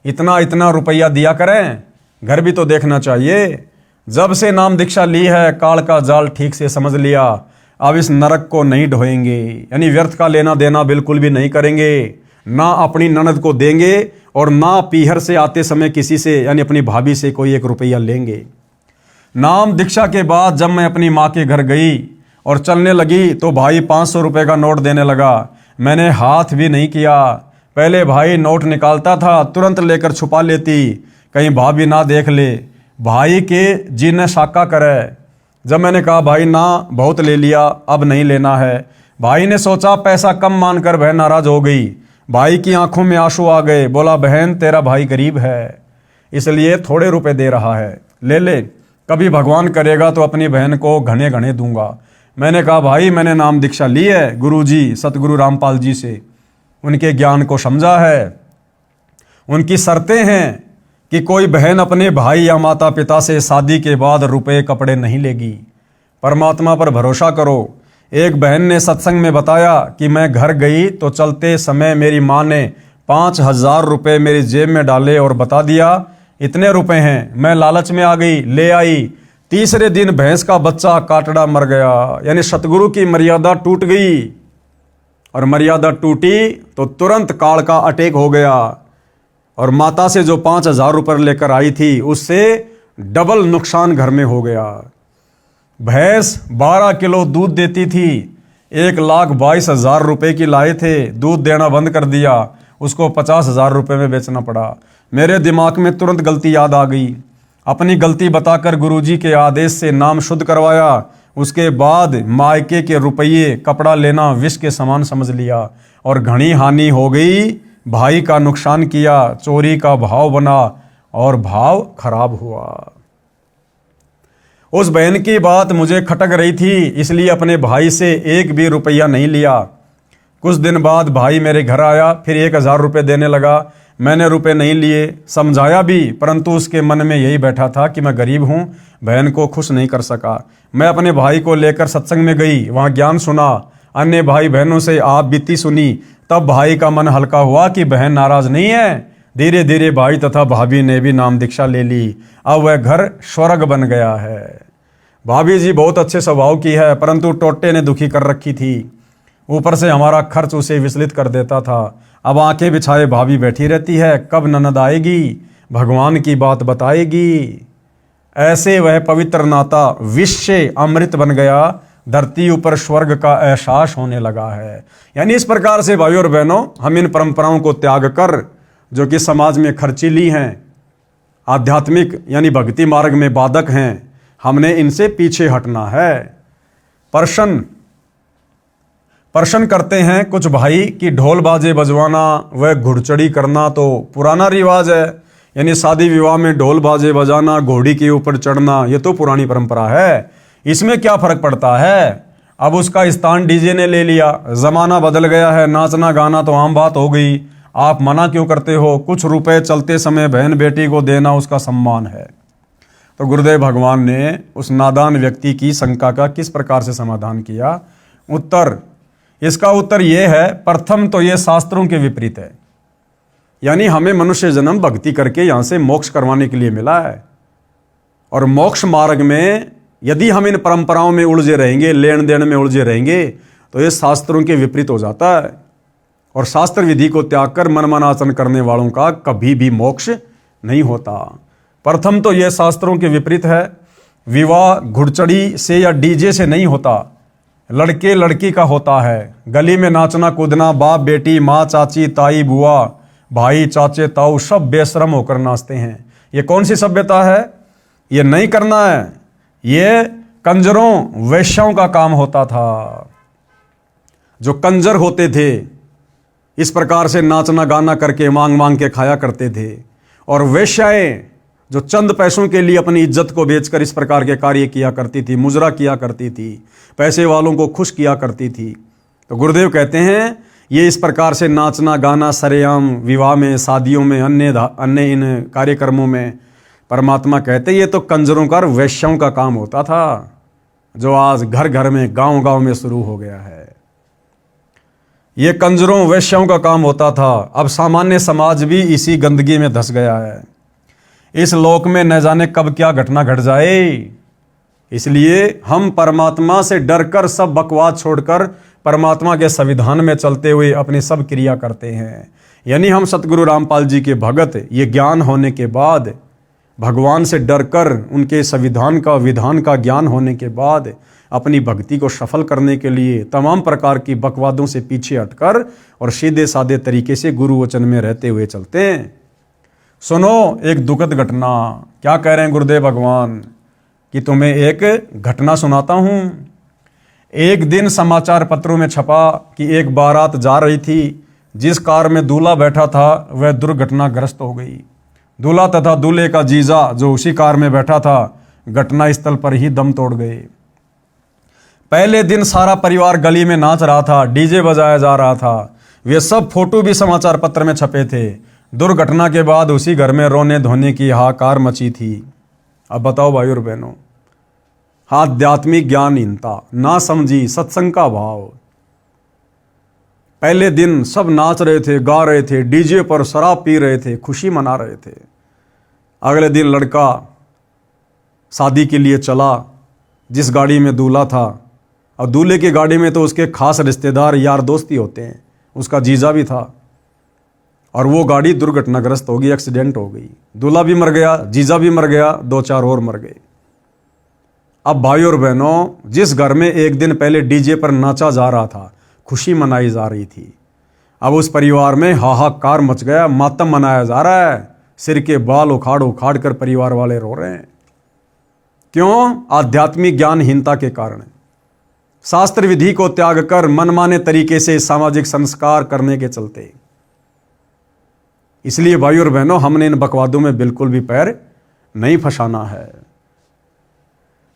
इतना इतना रुपया दिया करें, घर भी तो देखना चाहिए। जब से नाम दीक्षा ली है, काल का जाल ठीक से समझ लिया। अब इस नरक को नहीं ढोएंगे, यानी व्यर्थ का लेना देना बिल्कुल भी नहीं करेंगे। ना अपनी ननद को देंगे और ना पीहर से आते समय किसी से, यानी अपनी भाभी से कोई 1 रुपया लेंगे। नाम दीक्षा के बाद जब मैं अपनी माँ के घर गई और चलने लगी तो भाई 500 रुपये का नोट देने लगा। मैंने हाथ भी नहीं किया। पहले भाई नोट निकालता था, तुरंत लेकर छुपा लेती, कहीं भाभी ना देख ले, भाई के जी ने शाका करे। जब मैंने कहा भाई ना बहुत ले लिया, अब नहीं लेना है, भाई ने सोचा पैसा कम मानकर बहन नाराज हो गई। भाई की आंखों में आंसू आ गए, बोला बहन तेरा भाई गरीब है इसलिए थोड़े रुपए दे रहा है, ले ले, कभी भगवान करेगा तो अपनी बहन को घने घने दूंगा। मैंने कहा भाई मैंने नाम दीक्षा ली है गुरुजी सतगुरु रामपाल जी से, उनके ज्ञान को समझा है। उनकी शर्तें हैं कि कोई बहन अपने भाई या माता पिता से शादी के बाद रुपए कपड़े नहीं लेगी। परमात्मा पर भरोसा करो। एक बहन ने सत्संग में बताया कि मैं घर गई तो चलते समय मेरी माँ ने 5,000 रुपये मेरी जेब में डाले और बता दिया इतने रुपए हैं। मैं लालच में आ गई, ले आई। तीसरे दिन भैंस का बच्चा काटड़ा मर गया, यानी सतगुरु की मर्यादा टूट गई। और मर्यादा टूटी तो तुरंत काल का अटैक हो गया और माता से जो 5,000 रुपये लेकर आई थी उससे डबल नुकसान घर में हो गया। भैंस 12 किलो दूध देती थी, 1,22,000 रुपये की लाए थे, दूध देना बंद कर दिया, उसको 50,000 रुपये में बेचना पड़ा। मेरे दिमाग में तुरंत गलती याद आ गई। अपनी गलती बताकर गुरुजी के आदेश से नाम शुद्ध करवाया। उसके बाद मायके के रुपये कपड़ा लेना विष के समान समझ लिया और घनी हानि हो गई। भाई का नुकसान किया, चोरी का भाव बना और भाव खराब हुआ। उस बहन की बात मुझे खटक रही थी, इसलिए अपने भाई से 1 भी रुपया नहीं लिया। कुछ दिन बाद भाई मेरे घर आया, फिर 1,000 रुपये देने लगा। मैंने रुपए नहीं लिए, समझाया भी, परंतु उसके मन में यही बैठा था कि मैं गरीब हूँ, बहन को खुश नहीं कर सका। मैं अपने भाई को लेकर सत्संग में गई, वहाँ ज्ञान सुना, अन्य भाई बहनों से आप बीती सुनी। तब भाई का मन हल्का हुआ कि बहन नाराज नहीं है, धीरे धीरे भाई तथा भाभी ने भी नाम दीक्षा ले ली। अब वह घर स्वर्ग बन गया है। भाभी जी बहुत अच्छे स्वभाव की है, परंतु टोटे ने दुखी कर रखी थी। ऊपर से हमारा खर्च उसे विचलित कर देता था। अब आंखें बिछाए भाभी बैठी रहती है, कब ननद आएगी, भगवान की बात बताएगी। ऐसे वह पवित्र नाता विश्व अमृत बन गया, धरती ऊपर स्वर्ग का एहसास होने लगा है। यानी इस प्रकार से भाइयों और बहनों, हम इन परंपराओं को त्याग कर, जो कि समाज में खर्चीली हैं, आध्यात्मिक यानी भक्ति मार्ग में बाधक हैं, हमने इनसे पीछे हटना है। प्रश्न करते हैं कुछ भाई कि ढोल बाजे बजवाना व घुड़चढ़ी करना तो पुराना रिवाज है। यानी शादी विवाह में ढोल बाजे बजाना, घोड़ी के ऊपर चढ़ना, ये तो पुरानी परंपरा है, इसमें क्या फर्क पड़ता है। अब उसका स्थान डीजे ने ले लिया, जमाना बदल गया है, नाचना गाना तो आम बात हो गई, आप मना क्यों करते हो। कुछ रुपए चलते समय बहन बेटी को देना उसका सम्मान है। तो गुरुदेव भगवान ने उस नादान व्यक्ति की शंका का किस प्रकार से समाधान किया। इसका उत्तर यह है, प्रथम तो यह शास्त्रों के विपरीत है। यानी हमें मनुष्य जन्म भक्ति करके यहां से मोक्ष करवाने के लिए मिला है, और मोक्ष मार्ग में यदि हम इन परंपराओं में उलझे रहेंगे, लेन देन में उलझे रहेंगे, तो ये शास्त्रों के विपरीत हो जाता है। और शास्त्र विधि को त्याग कर मनमानाचरण करने वालों का कभी भी मोक्ष नहीं होता। प्रथम तो यह शास्त्रों के विपरीत है। विवाह घुड़चढ़ी से या डीजे से नहीं होता, लड़के लड़की का होता है। गली में नाचना कूदना, बाप बेटी, माँ चाची ताई बुआ भाई चाचे ताऊ सब बेशरम होकर नाचते हैं। ये कौन सी सभ्यता है। ये नहीं करना है, ये कंजरों वैश्यों का काम होता था। जो कंजर होते थे इस प्रकार से नाचना गाना करके मांग मांग के खाया करते थे, और वेश्याएं जो चंद पैसों के लिए अपनी इज्जत को बेचकर इस प्रकार के कार्य किया करती थी, मुजरा किया करती थी, पैसे वालों को खुश किया करती थी। तो गुरुदेव कहते हैं ये इस प्रकार से नाचना गाना सरेआम विवाह में, शादियों में, अन्य इन कार्यक्रमों में, परमात्मा कहते ये तो कंजरों का और वैश्यों का काम होता था, जो आज घर घर में गांव गांव में शुरू हो गया है। ये कंजरों वैश्यों का काम होता था। अब सामान्य समाज भी इसी गंदगी में धंस गया है। इस लोक में न जाने कब क्या घटना घट जाए, इसलिए हम परमात्मा से डरकर सब बकवास छोड़कर परमात्मा के संविधान में चलते हुए अपनी सब क्रिया करते हैं। यानी हम सतगुरु रामपाल जी के भगत, ये ज्ञान होने के बाद, भगवान से डरकर उनके संविधान का विधान का ज्ञान होने के बाद अपनी भक्ति को सफल करने के लिए तमाम प्रकार की बकवादों से पीछे हटकर और सीधे साधे तरीके से गुरु वचन में रहते हुए चलते हैं। सुनो एक दुखद घटना। क्या कह रहे हैं गुरुदेव भगवान कि तुम्हें एक घटना सुनाता हूं। एक दिन समाचार पत्रों में छपा कि एक बारात जा रही थी, जिस कार में दूल्हा बैठा था वह दुर्घटनाग्रस्त हो गई। दूल्हा तथा दूल्हे का जीजा जो उसी कार में बैठा था, घटनास्थल पर ही दम तोड़ गए। पहले दिन सारा परिवार गली में नाच रहा था, डीजे बजाया जा रहा था, वे सब फोटो भी समाचार पत्र में छपे थे। दुर्घटना के बाद उसी घर में रोने धोने की हाहाकार मची थी। अब बताओ भाई और बहनों, आध्यात्मिक ज्ञानहीनता, ना समझी, सत्संग का भाव। पहले दिन सब नाच रहे थे, गा रहे थे, डीजे पर शराब पी रहे थे, खुशी मना रहे थे। अगले दिन लड़का शादी के लिए चला, जिस गाड़ी में दूल्हा था, और दूल्हे की गाड़ी में तो उसके खास रिश्तेदार यार दोस्त ही होते हैं, उसका जीजा भी था, और वो गाड़ी दुर्घटनाग्रस्त हो गई, एक्सीडेंट हो गई। दूल्हा भी मर गया, जीजा भी मर गया, 2-4 और मर गए। अब भाई और बहनों, जिस घर में एक दिन पहले डीजे पर नाचा जा रहा था, खुशी मनाई जा रही थी, अब उस परिवार में हाहाकार मच गया, मातम मनाया जा रहा है। सिर के बाल उखाड़ उखाड़ कर परिवार वाले रो रहे हैं। क्यों? आध्यात्मिक ज्ञानहीनता के कारण। शास्त्र विधि को त्याग कर मनमाने तरीके से सामाजिक संस्कार करने के चलते। इसलिए भाई और बहनों, हमने इन बकवादों में बिल्कुल भी पैर नहीं फंसाना है।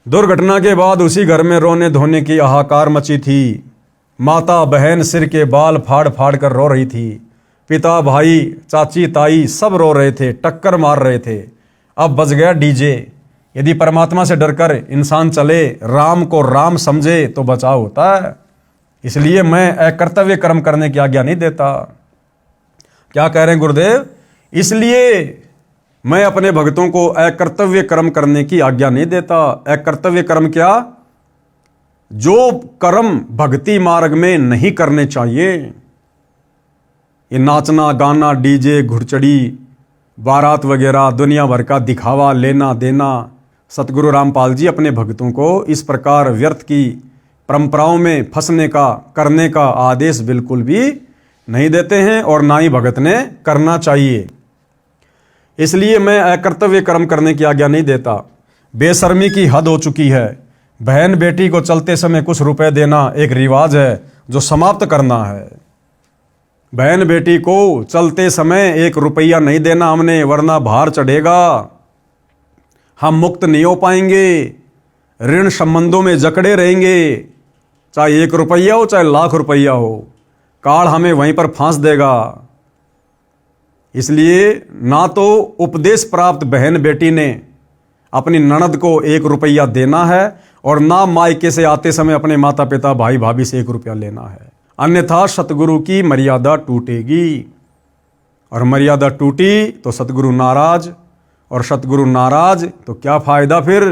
दुर्घटना के बाद उसी घर में रोने धोने की हाहाकार मची थी। माता बहन सिर के बाल फाड़ फाड़ कर रो रही थी। पिता भाई चाची ताई सब रो रहे थे, टक्कर मार रहे थे। अब बज गया डीजे। यदि परमात्मा से डरकर इंसान चले, राम को राम समझे, तो बचाव होता है। इसलिए मैं अकर्तव्य कर्म करने की आज्ञा नहीं देता। क्या कह रहे हैं गुरुदेव? इसलिए मैं अपने भक्तों को अकर्तव्य कर्म करने की आज्ञा नहीं देता। अकर्तव्य कर्म क्या? जो कर्म भक्ति मार्ग में नहीं करने चाहिए। ये नाचना गाना, डीजे, घुड़चड़ी, बारात वगैरह, दुनिया भर का दिखावा, लेना देना, सतगुरु रामपाल जी अपने भक्तों को इस प्रकार व्यर्थ की परंपराओं में फंसने का, करने का आदेश बिल्कुल भी नहीं देते हैं और ना ही भगत ने करना चाहिए। इसलिए मैं अकर्तव्य कर्म करने की आज्ञा नहीं देता। बेशर्मी की हद हो चुकी है। बहन बेटी को चलते समय कुछ रुपए देना एक रिवाज है जो समाप्त करना है। बहन बेटी को चलते समय 1 रुपया नहीं देना हमने, वरना भार चढ़ेगा, हम मुक्त नहीं हो पाएंगे, ऋण संबंधों में जकड़े रहेंगे। चाहे 1 रुपया हो, चाहे लाख रुपया हो, काल हमें वहीं पर फांस देगा। इसलिए ना तो उपदेश प्राप्त बहन बेटी ने अपनी ननद को 1 रुपया देना है और ना मायके से आते समय अपने माता पिता भाई भाभी से 1 रुपया लेना है, अन्यथा सतगुरु की मर्यादा टूटेगी। और मर्यादा टूटी तो सतगुरु नाराज, और सतगुरु नाराज तो क्या फायदा फिर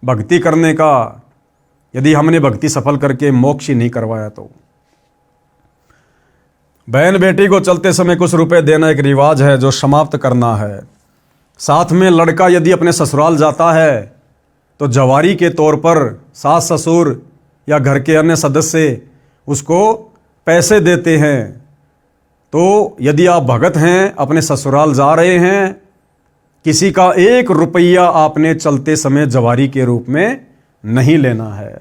भक्ति करने का, यदि हमने भक्ति सफल करके मोक्ष ही नहीं करवाया तो। बहन बेटी को चलते समय कुछ रुपए देना एक रिवाज है जो समाप्त करना है। साथ में लड़का यदि अपने ससुराल जाता है तो जवारी के तौर पर सास ससुर या घर के अन्य सदस्य उसको पैसे देते हैं। तो यदि आप भगत हैं, अपने ससुराल जा रहे हैं, किसी का 1 रुपया आपने चलते समय जवारी के रूप में नहीं लेना है।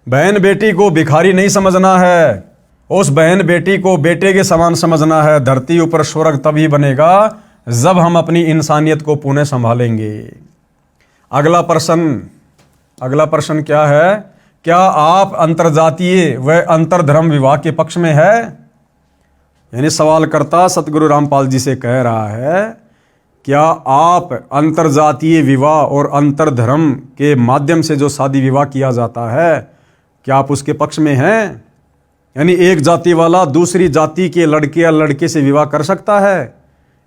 बहन बेटी को भिखारी नहीं समझना है, उस बहन बेटी को बेटे के समान समझना है। धरती ऊपर स्वर्ग तभी बनेगा जब हम अपनी इंसानियत को पुनः संभालेंगे। अगला प्रश्न क्या है? क्या आप अंतरजातीय व अंतरधर्म विवाह के पक्ष में है? यानी सवालकर्ता सतगुरु रामपाल जी से कह रहा है, क्या आप अंतरजातीय विवाह और अंतरधर्म के माध्यम से जो शादी विवाह किया जाता है, क्या आप उसके पक्ष में हैं? यानी एक जाति वाला दूसरी जाति के लड़के या लड़के से विवाह कर सकता है,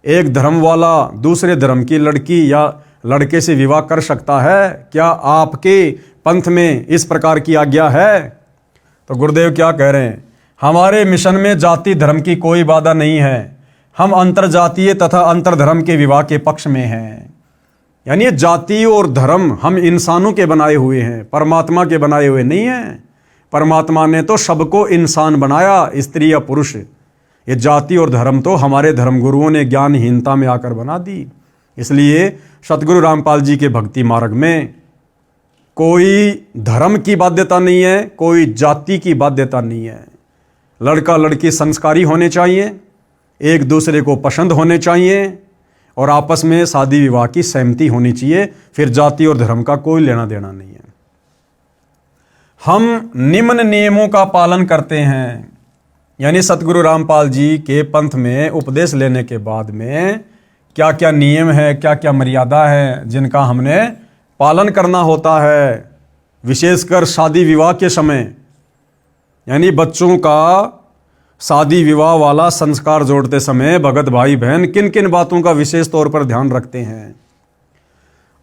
एक धर्म वाला दूसरे धर्म की लड़की या लड़के से विवाह कर सकता है। क्या आपके पंथ में इस प्रकार की आज्ञा है? तो गुरुदेव क्या कह रहे हैं? हमारे मिशन में जाति धर्म की कोई बाधा नहीं है। हम अंतरजातीय तथा अंतरधर्म के विवाह के पक्ष में हैं। यानी जाति और धर्म हम इंसानों के बनाए हुए हैं, परमात्मा के बनाए हुए नहीं हैं। परमात्मा ने तो सबको इंसान बनाया, स्त्री या पुरुष। ये जाति और धर्म तो हमारे धर्म गुरुओं ने ज्ञानहीनता में आकर बना दी। इसलिए सतगुरु रामपाल जी के भक्ति मार्ग में कोई धर्म की बाध्यता नहीं है, कोई जाति की बाध्यता नहीं है। लड़का लड़की संस्कारी होने चाहिए, एक दूसरे को पसंद होने चाहिए और आपस में शादी विवाह की सहमति होनी चाहिए। फिर जाति और धर्म का कोई लेना देना नहीं है। हम निम्न नियमों का पालन करते हैं। यानी सतगुरु रामपाल जी के पंथ में उपदेश लेने के बाद में क्या क्या नियम है, क्या क्या मर्यादा है जिनका हमने पालन करना होता है। विशेषकर शादी विवाह के समय, यानी बच्चों का शादी विवाह वाला संस्कार जोड़ते समय भगत भाई बहन किन किन बातों का विशेष तौर पर ध्यान रखते हैं?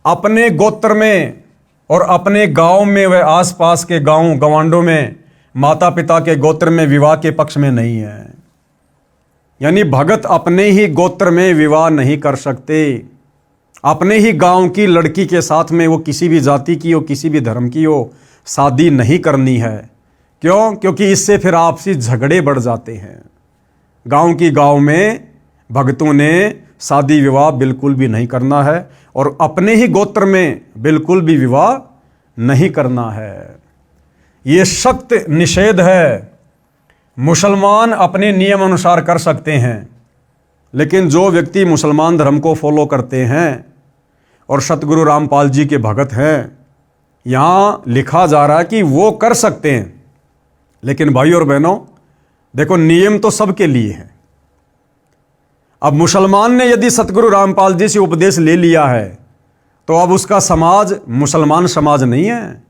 अपने गोत्र में और अपने गांव में व आसपास के गांव गवांडों में माता पिता के गोत्र में विवाह के पक्ष में नहीं है। यानी भगत अपने ही गोत्र में विवाह नहीं कर सकते। अपने ही गांव की लड़की के साथ में, वो किसी भी जाति की हो, किसी भी धर्म की हो, शादी नहीं करनी है। क्यों? क्योंकि इससे फिर आपसी झगड़े बढ़ जाते हैं। गांव की गांव में भक्तों ने शादी विवाह बिल्कुल भी नहीं करना है और अपने ही गोत्र में बिल्कुल भी विवाह नहीं करना है। ये सख्त निषेध है। मुसलमान अपने नियम अनुसार कर सकते हैं, लेकिन जो व्यक्ति मुसलमान धर्म को फॉलो करते हैं और सतगुरु रामपाल जी के भगत हैं, यहाँ लिखा जा रहा है कि वो कर सकते हैं। लेकिन भाई और बहनों देखो, नियम तो सबके लिए है। अब मुसलमान ने यदि सतगुरु रामपाल जी से उपदेश ले लिया है तो अब उसका समाज मुसलमान समाज नहीं है।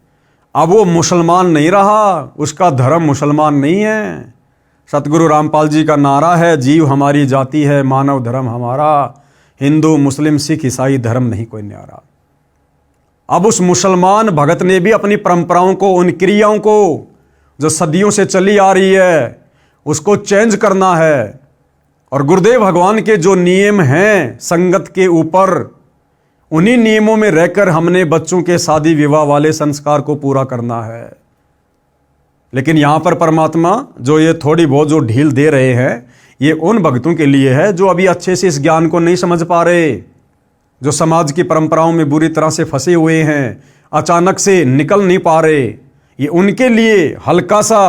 अब वो मुसलमान नहीं रहा, उसका धर्म मुसलमान नहीं है। सतगुरु रामपाल जी का नारा है, जीव हमारी जाति है, मानव धर्म हमारा, हिंदू मुस्लिम सिख ईसाई धर्म नहीं कोई न्यारा। अब उस मुसलमान भगत ने भी अपनी परंपराओं को, उन क्रियाओं को जो सदियों से चली आ रही है, उसको चेंज करना है। और गुरुदेव भगवान के जो नियम हैं संगत के ऊपर, उन्हीं नियमों में रहकर हमने बच्चों के शादी विवाह वाले संस्कार को पूरा करना है। लेकिन यहां पर परमात्मा जो ये थोड़ी बहुत जो ढील दे रहे हैं, ये उन भक्तों के लिए है जो अभी अच्छे से इस ज्ञान को नहीं समझ पा रहे, जो समाज की परंपराओं में बुरी तरह से फंसे हुए हैं, अचानक से निकल नहीं पा रहे। ये उनके लिए हल्का सा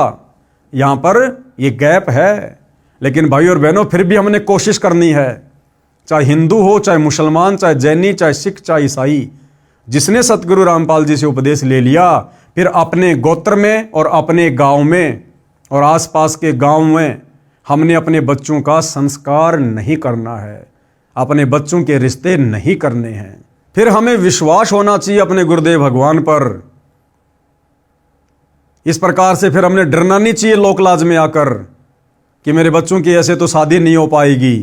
यहां पर ये गैप है। लेकिन भाई और बहनों, फिर भी हमने कोशिश करनी है, चाहे हिंदू हो, चाहे मुसलमान, चाहे जैनी, चाहे सिख, चाहे ईसाई, जिसने सतगुरु रामपाल जी से उपदेश ले लिया, फिर अपने गोत्र में और अपने गांव में और आसपास के गांव में हमने अपने बच्चों का संस्कार नहीं करना है, अपने बच्चों के रिश्ते नहीं करने हैं। फिर हमें विश्वास होना चाहिए अपने गुरुदेव भगवान पर। इस प्रकार से फिर हमने डरना नहीं चाहिए लोकलाज में आकर कि मेरे बच्चों की ऐसे तो शादी नहीं हो पाएगी।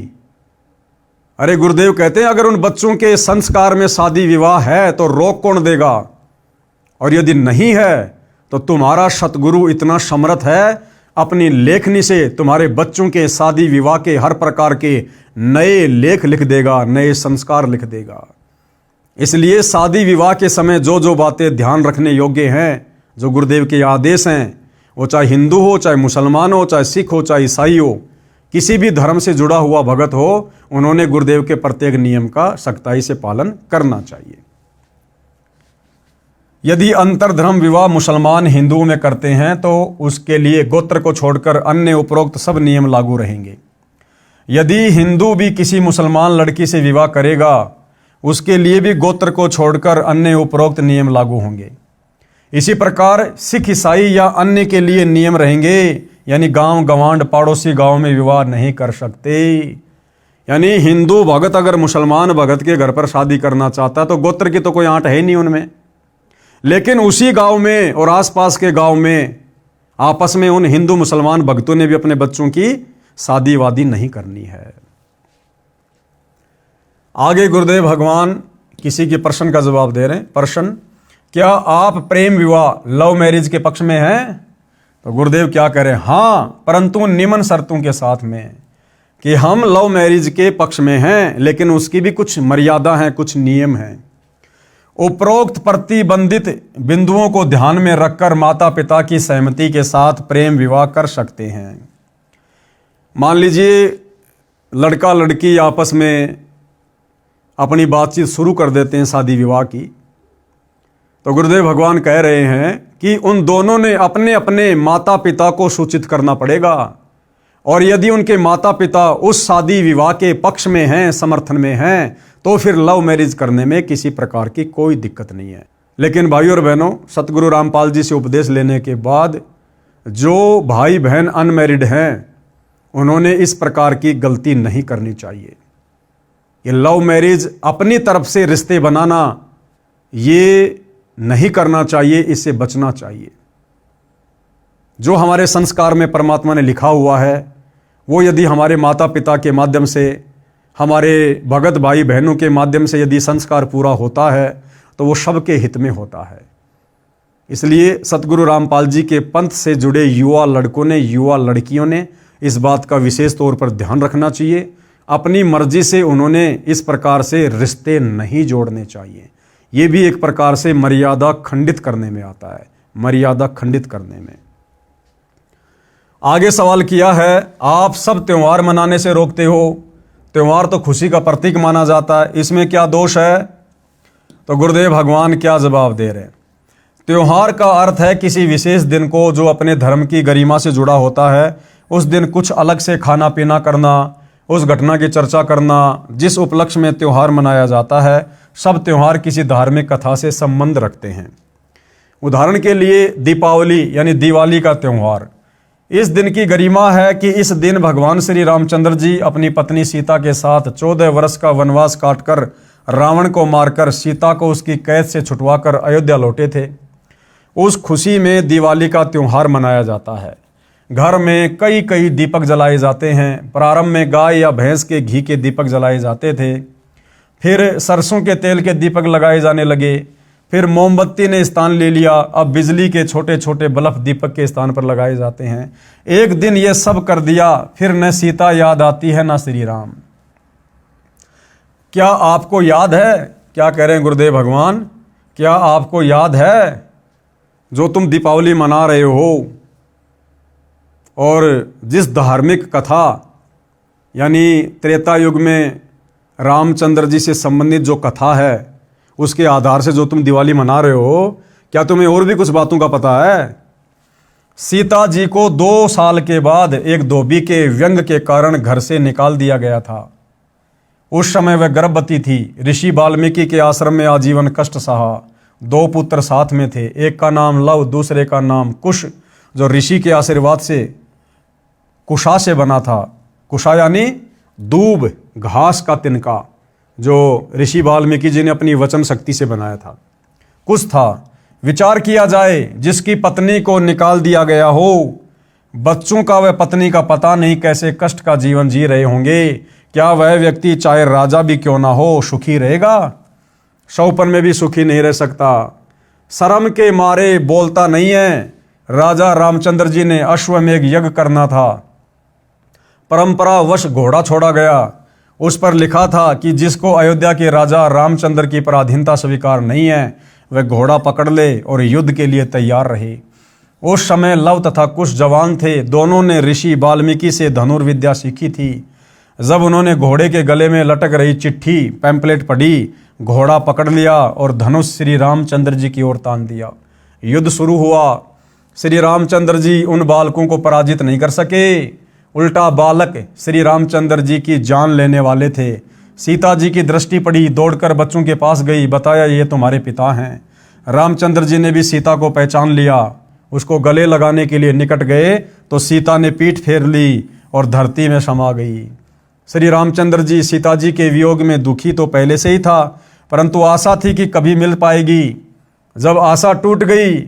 अरे गुरुदेव कहते हैं, अगर उन बच्चों के संस्कार में शादी विवाह है तो रोक कौन देगा? और यदि नहीं है तो तुम्हारा सतगुरु इतना समर्थ है, अपनी लेखनी से तुम्हारे बच्चों के शादी विवाह के हर प्रकार के नए लेख लिख देगा, नए संस्कार लिख देगा। इसलिए शादी विवाह के समय जो जो बातें ध्यान रखने योग्य हैं, जो गुरुदेव के आदेश हैं, वो चाहे हिंदू हो, चाहे मुसलमान हो, चाहे सिख हो, चाहे ईसाई हो, किसी भी धर्म से जुड़ा हुआ भगत हो, उन्होंने गुरुदेव के प्रत्येक नियम का सख्ताई से पालन करना चाहिए। यदि अंतरधर्म विवाह मुसलमान हिंदुओं में करते हैं तो उसके लिए गोत्र को छोड़कर अन्य उपरोक्त सब नियम लागू रहेंगे। यदि हिंदू भी किसी मुसलमान लड़की से विवाह करेगा, उसके लिए भी गोत्र को छोड़कर अन्य उपरोक्त नियम लागू होंगे। इसी प्रकार सिख, ईसाई या अन्य के लिए नियम रहेंगे, यानी गांव गवांड पड़ोसी गांव में विवाह नहीं कर सकते। यानी हिंदू भगत अगर मुसलमान भगत के घर पर शादी करना चाहता तो गोत्र की तो कोई आंट है ही नहीं उनमें, लेकिन उसी गांव में और आसपास के गांव में आपस में उन हिंदू मुसलमान भक्तों ने भी अपने बच्चों की शादी वादी नहीं करनी है। आगे गुरुदेव भगवान किसी के प्रश्न का जवाब दे रहे हैं। प्रश्न, क्या आप प्रेम विवाह लव मैरिज के पक्ष में हैं? तो गुरुदेव क्या कह रहे हैं? हाँ, परंतु निम्न शर्तों के साथ में, कि हम लव मैरिज के पक्ष में हैं, लेकिन उसकी भी कुछ मर्यादा है, कुछ नियम हैं। उपरोक्त प्रतिबंधित बिंदुओं को ध्यान में रखकर माता पिता की सहमति के साथ प्रेम विवाह कर सकते हैं। मान लीजिए लड़का लड़की आपस में अपनी बातचीत शुरू कर देते हैं शादी विवाह की, तो गुरुदेव भगवान कह रहे हैं कि उन दोनों ने अपने अपने माता पिता को सूचित करना पड़ेगा। और यदि उनके माता पिता उस शादी विवाह के पक्ष में हैं, समर्थन में हैं, तो फिर लव मैरिज करने में किसी प्रकार की कोई दिक्कत नहीं है। लेकिन भाई और बहनों, सतगुरु रामपाल जी से उपदेश लेने के बाद जो भाई बहन अनमैरिड हैं, उन्होंने इस प्रकार की गलती नहीं करनी चाहिए। ये लव मैरिज अपनी तरफ से रिश्ते बनाना, ये नहीं करना चाहिए, इससे बचना चाहिए। जो हमारे संस्कार में परमात्मा ने लिखा हुआ है, वो यदि हमारे माता पिता के माध्यम से, हमारे भगत भाई बहनों के माध्यम से यदि संस्कार पूरा होता है तो वो सबके हित में होता है। इसलिए सतगुरु रामपाल जी के पंथ से जुड़े युवा लड़कों ने, युवा लड़कियों ने इस बात का विशेष तौर पर ध्यान रखना चाहिए। अपनी मर्जी से उन्होंने इस प्रकार से रिश्ते नहीं जोड़ने चाहिए। ये भी एक प्रकार से मर्यादा खंडित करने में आता है, मर्यादा खंडित करने में। आगे सवाल किया है, आप सब त्योहार मनाने से रोकते हो, त्योहार तो खुशी का प्रतीक माना जाता है, इसमें क्या दोष है? तो गुरुदेव भगवान क्या जवाब दे रहे हैं? त्योहार का अर्थ है किसी विशेष दिन को जो अपने धर्म की गरिमा से जुड़ा होता है, उस दिन कुछ अलग से खाना पीना करना, उस घटना की चर्चा करना। जिस उपलक्ष्य में त्योहार मनाया जाता है, सब त्योहार किसी धार्मिक कथा से संबंध रखते हैं। उदाहरण के लिए दीपावली यानी दिवाली का त्योहार, इस दिन की गरिमा है कि इस दिन भगवान श्री रामचंद्र जी अपनी पत्नी सीता के साथ 14 वर्ष का वनवास काटकर रावण को मारकर सीता को उसकी कैद से छुटवाकर अयोध्या लौटे थे। उस खुशी में दिवाली का त्योहार मनाया जाता है। घर में कई कई दीपक जलाए जाते हैं। प्रारंभ में गाय या भैंस के घी के दीपक जलाए जाते थे, फिर सरसों के तेल के दीपक लगाए जाने लगे, फिर मोमबत्ती ने स्थान ले लिया, अब बिजली के छोटे छोटे बल्ब दीपक के स्थान पर लगाए जाते हैं। एक दिन ये सब कर दिया, फिर न सीता याद आती है न श्री राम। क्या आपको याद है, क्या कह रहे हैं गुरुदेव भगवान, क्या आपको याद है जो तुम दीपावली मना रहे हो और जिस धार्मिक कथा यानी त्रेता युग में रामचंद्र जी से संबंधित जो कथा है उसके आधार से जो तुम दिवाली मना रहे हो, क्या तुम्हें और भी कुछ बातों का पता है? सीता जी को 2 साल के बाद एक धोबी के व्यंग के कारण घर से निकाल दिया गया था। उस समय वह गर्भवती थी। ऋषि वाल्मीकि के आश्रम में आजीवन कष्ट सहा। 2 पुत्र साथ में थे, एक का नाम लव, दूसरे का नाम कुश, जो ऋषि के आशीर्वाद से कुशा से बना था। कुशा यानी दूब, घास का तिनका, जो ऋषि वाल्मीकि जी ने अपनी वचन शक्ति से बनाया था। कुछ था, विचार किया जाए, जिसकी पत्नी को निकाल दिया गया हो, बच्चों का वह पत्नी का पता नहीं कैसे कष्ट का जीवन जी रहे होंगे। क्या वह व्यक्ति चाहे राजा भी क्यों ना हो सुखी रहेगा? शौपन में भी सुखी नहीं रह सकता। शर्म के मारे बोलता नहीं है। राजा रामचंद्र जी ने अश्वमेघ यज्ञ करना था, परंपरावश घोड़ा छोड़ा गया। उस पर लिखा था कि जिसको अयोध्या के राजा रामचंद्र की पराधीनता स्वीकार नहीं है वह घोड़ा पकड़ ले और युद्ध के लिए तैयार रहे। उस समय लव तथा कुश जवान थे। दोनों ने ऋषि वाल्मीकि से धनुर्विद्या सीखी थी। जब उन्होंने घोड़े के गले में लटक रही चिट्ठी पैम्पलेट पढ़ी, घोड़ा पकड़ लिया और धनुष श्री रामचंद्र जी की ओर तान दिया। युद्ध शुरू हुआ। श्री रामचंद्र जी उन बालकों को पराजित नहीं कर सके, उल्टा बालक श्री रामचंद्र जी की जान लेने वाले थे। सीता जी की दृष्टि पड़ी, दौड़कर बच्चों के पास गई, बताया ये तुम्हारे पिता हैं। रामचंद्र जी ने भी सीता को पहचान लिया। उसको गले लगाने के लिए निकट गए तो सीता ने पीठ फेर ली और धरती में समा गई। श्री रामचंद्र जी सीता जी के वियोग में दुखी तो पहले से ही था, परंतु आशा थी कि कभी मिल पाएगी। जब आशा टूट गई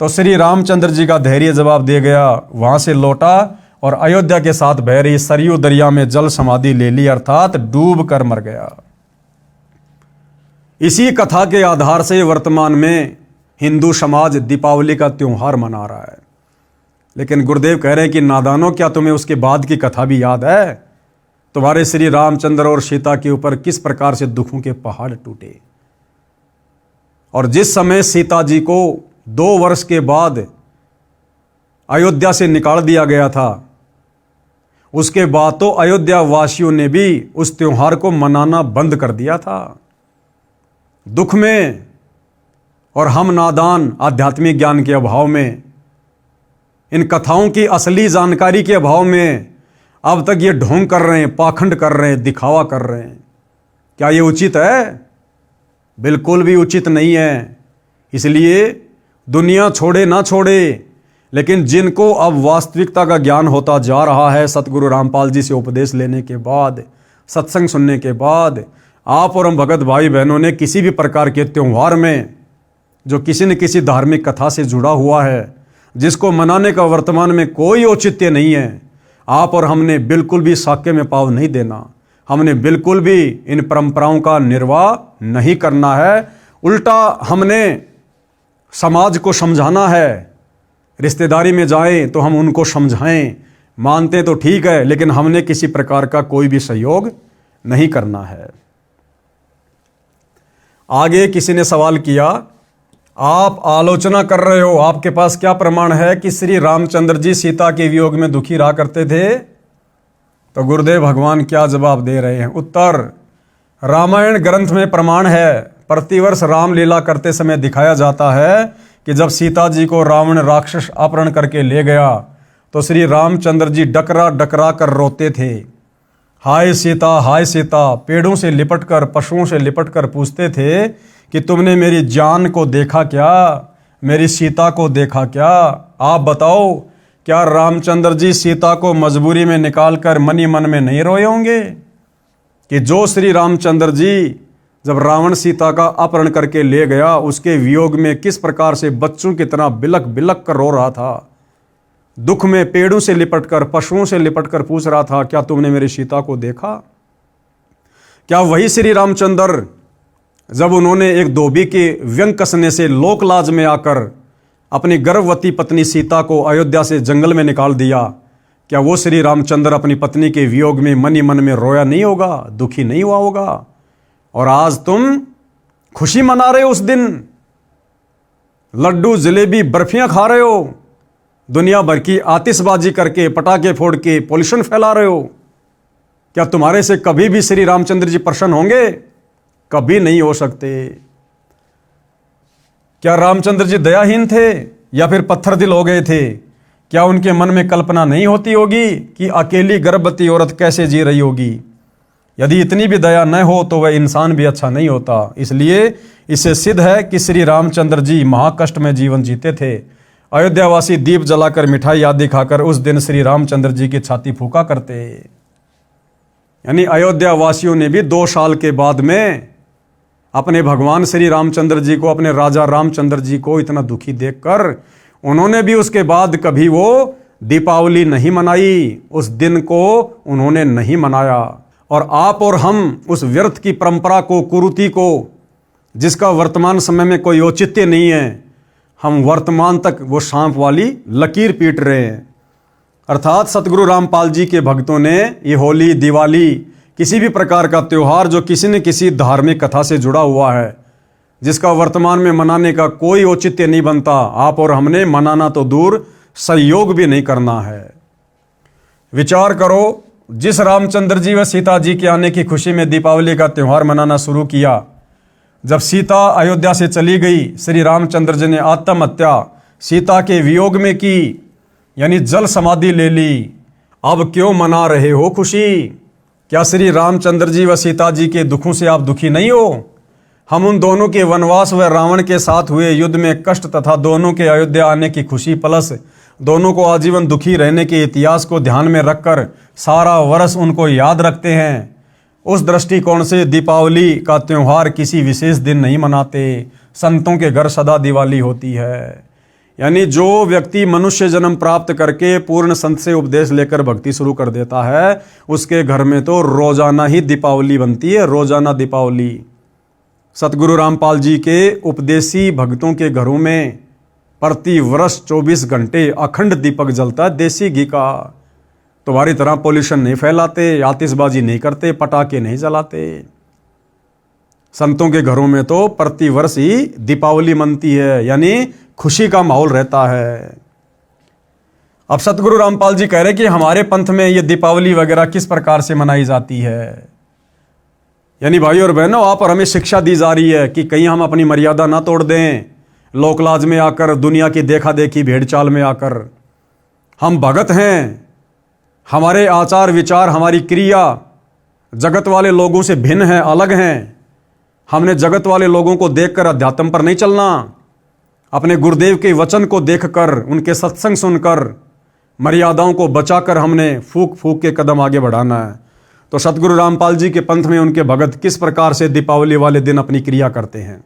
तो श्री रामचंद्र जी का धैर्य जवाब दे गया। वहां से लौटा और अयोध्या के साथ बह रही सरयू दरिया में जल समाधि ले ली, अर्थात डूब कर मर गया। इसी कथा के आधार से वर्तमान में हिंदू समाज दीपावली का त्योहार मना रहा है। लेकिन गुरुदेव कह रहे हैं कि नादानों, क्या तुम्हें उसके बाद की कथा भी याद है? तुम्हारे श्री रामचंद्र और सीता के ऊपर किस प्रकार से दुखों के पहाड़ टूटे, और जिस समय सीता जी को 2 वर्ष के बाद अयोध्या से निकाल दिया गया था, उसके बाद तो अयोध्या वासियों ने भी उस त्योहार को मनाना बंद कर दिया था। दुख में और हम नादान आध्यात्मिक ज्ञान के अभाव में, इन कथाओं की असली जानकारी के अभाव में अब तक ये ढोंग कर रहे हैं, पाखंड कर रहे हैं, दिखावा कर रहे हैं। क्या ये उचित है? बिल्कुल भी उचित नहीं है। इसलिए दुनिया छोड़े ना छोड़े, लेकिन जिनको अब वास्तविकता का ज्ञान होता जा रहा है, सतगुरु रामपाल जी से उपदेश लेने के बाद, सत्संग सुनने के बाद, आप और हम भगत भाई बहनों ने किसी भी प्रकार के त्योहार में जो किसी न किसी धार्मिक कथा से जुड़ा हुआ है, जिसको मनाने का वर्तमान में कोई औचित्य नहीं है, आप और हमने बिल्कुल भी साक्य में पाँव नहीं देना। हमने बिल्कुल भी इन परंपराओं का निर्वाह नहीं करना है। उल्टा हमने समाज को समझाना है। रिश्तेदारी में जाएं तो हम उनको समझाएं, मानते तो ठीक है, लेकिन हमने किसी प्रकार का कोई भी सहयोग नहीं करना है। आगे किसी ने सवाल किया, आप आलोचना कर रहे हो, आपके पास क्या प्रमाण है कि श्री रामचंद्र जी सीता के वियोग में दुखी रहा करते थे? तो गुरुदेव भगवान क्या जवाब दे रहे हैं? उत्तर, रामायण ग्रंथ में प्रमाण है। प्रतिवर्ष रामलीला करते समय दिखाया जाता है कि जब सीता जी को रावण राक्षस अपहरण करके ले गया तो श्री रामचंद्र जी डकरा डकरा कर रोते थे, हाय सीता, हाय सीता। पेड़ों से लिपटकर, पशुओं से लिपटकर पूछते थे कि तुमने मेरी जान को देखा क्या, मेरी सीता को देखा क्या? आप बताओ, क्या रामचंद्र जी सीता को मजबूरी में निकालकर मनी मन में नहीं रोए होंगे कि जो श्री रामचंद्र जी जब रावण सीता का अपहरण करके ले गया, उसके वियोग में किस प्रकार से बच्चों की तरह बिलक बिलक कर रो रहा था? दुख में पेड़ों से लिपटकर, पशुओं से लिपटकर पूछ रहा था, क्या तुमने मेरी सीता को देखा? क्या वही श्री रामचंद्र जब उन्होंने एक धोबी के व्यंग कसने से लोकलाज में आकर अपनी गर्भवती पत्नी सीता को अयोध्या से जंगल में निकाल दिया, क्या वो श्री रामचंद्र अपनी पत्नी के वियोग में मन ही मन में रोया नहीं होगा, दुखी नहीं हुआ होगा? और आज तुम खुशी मना रहे हो, उस दिन लड्डू जलेबी बर्फियां खा रहे हो, दुनिया भर की आतिशबाजी करके, पटाखे फोड़ के पॉल्यूशन फैला रहे हो। क्या तुम्हारे से कभी भी श्री रामचंद्र जी प्रसन्न होंगे? कभी नहीं हो सकते। क्या रामचंद्र जी दयाहीन थे या फिर पत्थर दिल हो गए थे? क्या उनके मन में कल्पना नहीं होती होगी कि अकेली गर्भवती औरत कैसे जी रही होगी? यदि इतनी भी दया न हो तो वह इंसान भी अच्छा नहीं होता। इसलिए इससे सिद्ध है कि श्री रामचंद्र जी महाकष्ट में जीवन जीते थे। अयोध्यावासी दीप जलाकर, मिठाई आदि खाकर उस दिन श्री रामचंद्र जी की छाती फूका करते। यानी अयोध्या वासियों ने भी 2 साल के बाद में अपने भगवान श्री रामचंद्र जी को, अपने राजा रामचंद्र जी को इतना दुखी देखकर उन्होंने भी उसके बाद कभी वो दीपावली नहीं मनाई, उस दिन को उन्होंने नहीं मनाया। और आप और हम उस व्यर्थ की परंपरा को, कुरीति को, जिसका वर्तमान समय में कोई औचित्य नहीं है, हम वर्तमान तक वो सांप वाली लकीर पीट रहे हैं। अर्थात सतगुरु रामपाल जी के भक्तों ने ये होली, दिवाली, किसी भी प्रकार का त्यौहार जो किसी न किसी धार्मिक कथा से जुड़ा हुआ है, जिसका वर्तमान में मनाने का कोई औचित्य नहीं बनता, आप और हमने मनाना तो दूर, सहयोग भी नहीं करना है। विचार करो, जिस रामचंद्र जी व सीता जी के आने की खुशी में दीपावली का त्यौहार मनाना शुरू किया, जब सीता अयोध्या से चली गई, श्री रामचंद्र जी ने आत्महत्या सीता के वियोग में की, यानी जल समाधि ले ली। अब क्यों मना रहे हो खुशी? क्या श्री रामचंद्र जी व सीता जी के दुखों से आप दुखी नहीं हो? हम उन दोनों के वनवास व रावण के साथ हुए युद्ध में कष्ट तथा दोनों के अयोध्या आने की खुशी प्लस दोनों को आजीवन दुखी रहने के इतिहास को ध्यान में रखकर सारा वर्ष उनको याद रखते हैं। उस दृष्टिकोण से दीपावली का त्यौहार किसी विशेष दिन नहीं मनाते। संतों के घर सदा दिवाली होती है। यानी जो व्यक्ति मनुष्य जन्म प्राप्त करके पूर्ण संत से उपदेश लेकर भक्ति शुरू कर देता है, उसके घर में तो रोजाना ही दीपावली बनती है, रोजाना दीपावली। सतगुरु रामपाल जी के उपदेशी भक्तों के घरों में प्रति वर्ष 24 घंटे अखंड दीपक जलता है, देसी घी का। तुम्हारी तरह पॉल्यूशन नहीं फैलाते, आतिशबाजी नहीं करते, पटाखे नहीं जलाते। संतों के घरों में तो प्रति वर्ष ही दीपावली मनती है, यानी खुशी का माहौल रहता है। अब सतगुरु रामपाल जी कह रहे कि हमारे पंथ में ये दीपावली वगैरह किस प्रकार से मनाई जाती है। यानी भाई और बहनों, आप और हमें शिक्षा दी जा रही है कि कहीं हम अपनी मर्यादा ना तोड़ दें, लोकलाज में आकर, दुनिया की देखा देखी भेड़ चाल में आकर। हम भगत हैं, हमारे आचार विचार, हमारी क्रिया जगत वाले लोगों से भिन्न है, अलग हैं। हमने जगत वाले लोगों को देखकर अध्यात्म पर नहीं चलना, अपने गुरुदेव के वचन को देखकर, उनके सत्संग सुनकर, मर्यादाओं को बचाकर हमने फूक फूक के कदम आगे बढ़ाना है। तो सतगुरु रामपाल जी के पंथ में उनके भगत किस प्रकार से दीपावली वाले दिन अपनी क्रिया करते हैं।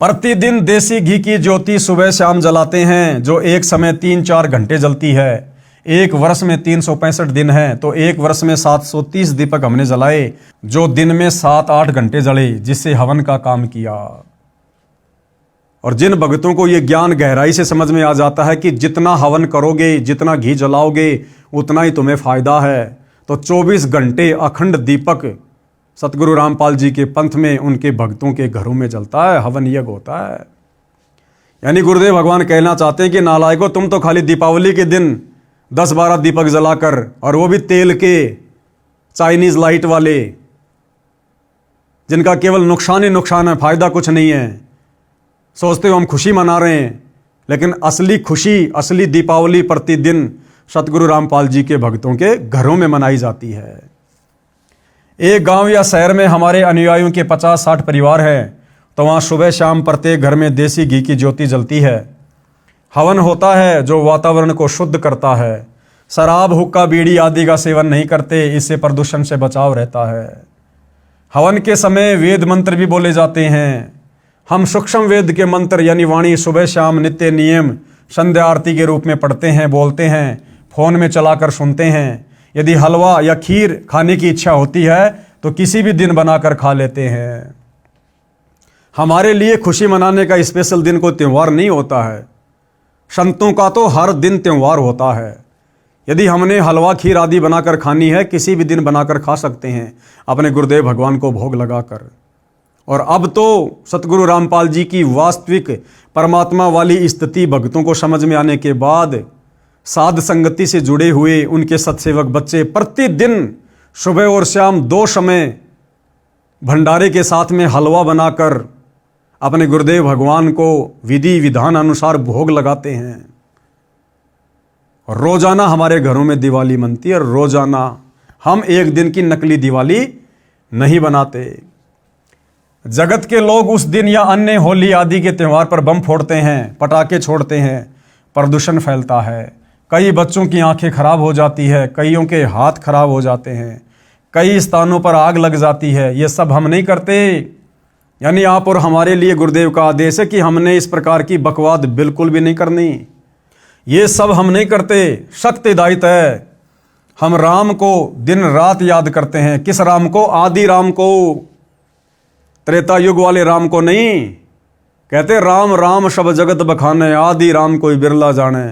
प्रतिदिन देसी घी की ज्योति सुबह शाम जलाते हैं, जो एक समय 3-4 घंटे जलती है। एक वर्ष में 365 दिन है, तो एक वर्ष में 730 दीपक हमने जलाए, जो दिन में 7-8 घंटे जले, जिससे हवन का काम किया। और जिन भक्तों को ये ज्ञान गहराई से समझ में आ जाता है कि जितना हवन करोगे, जितना घी जलाओगे, उतना ही तुम्हें फायदा है, तो 24 घंटे अखंड दीपक सतगुरु रामपाल जी के पंथ में उनके भक्तों के घरों में जलता है, हवन यज्ञ होता है। यानी गुरुदेव भगवान कहना चाहते हैं कि नालायकों, तुम तो खाली दीपावली के दिन 10-12 दीपक जलाकर, और वो भी तेल के, चाइनीज लाइट वाले, जिनका केवल नुकसान ही नुकसान है, फायदा कुछ नहीं है, सोचते हो हम खुशी मना रहे हैं। लेकिन असली खुशी, असली दीपावली प्रतिदिन सतगुरु रामपाल जी के भक्तों के घरों में मनाई जाती है। एक गांव या शहर में हमारे अनुयायियों के 50-60 परिवार हैं, तो वहाँ सुबह शाम प्रत्येक घर में देसी घी की ज्योति जलती है। हवन होता है जो वातावरण को शुद्ध करता है। शराब, हुक्का, बीड़ी आदि का सेवन नहीं करते, इससे प्रदूषण से बचाव रहता है। हवन के समय वेद मंत्र भी बोले जाते हैं। हम सूक्ष्म वेद के मंत्र यानी वाणी सुबह शाम नित्य नियम संध्या आरती के रूप में पढ़ते हैं, बोलते हैं, फ़ोन में चलाकर सुनते हैं। यदि हलवा या खीर खाने की इच्छा होती है तो किसी भी दिन बनाकर खा लेते हैं। हमारे लिए खुशी मनाने का स्पेशल दिन कोई त्यौहार नहीं होता है। संतों का तो हर दिन त्यौहार होता है। यदि हमने हलवा खीर आदि बनाकर खानी है, किसी भी दिन बनाकर खा सकते हैं अपने गुरुदेव भगवान को भोग लगाकर। और अब तो सतगुरु रामपाल जी की वास्तविक परमात्मा वाली स्थिति भक्तों को समझ में आने के बाद साध संगति से जुड़े हुए उनके सत्सेवक बच्चे प्रतिदिन सुबह और शाम 2 समय भंडारे के साथ में हलवा बनाकर अपने गुरुदेव भगवान को विधि विधान अनुसार भोग लगाते हैं। और रोजाना हमारे घरों में दिवाली मनती है। और रोजाना हम एक दिन की नकली दिवाली नहीं बनाते। जगत के लोग उस दिन या अन्य होली आदि के त्यौहार पर बम फोड़ते हैं, पटाखे छोड़ते हैं, प्रदूषण फैलता है। कई बच्चों की आंखें खराब हो जाती है, कईयों के हाथ खराब हो जाते हैं, कई स्थानों पर आग लग जाती है। ये सब हम नहीं करते। यानी आप और हमारे लिए गुरुदेव का आदेश है कि हमने इस प्रकार की बकवाद बिल्कुल भी नहीं करनी। ये सब हम नहीं करते। सख्त हिदायत है। हम राम को दिन रात याद करते हैं। किस राम को? आदि राम को, त्रेता युग वाले राम को नहीं। कहते राम राम सब जगत बखाने, आदि राम कोई बिरला जाने।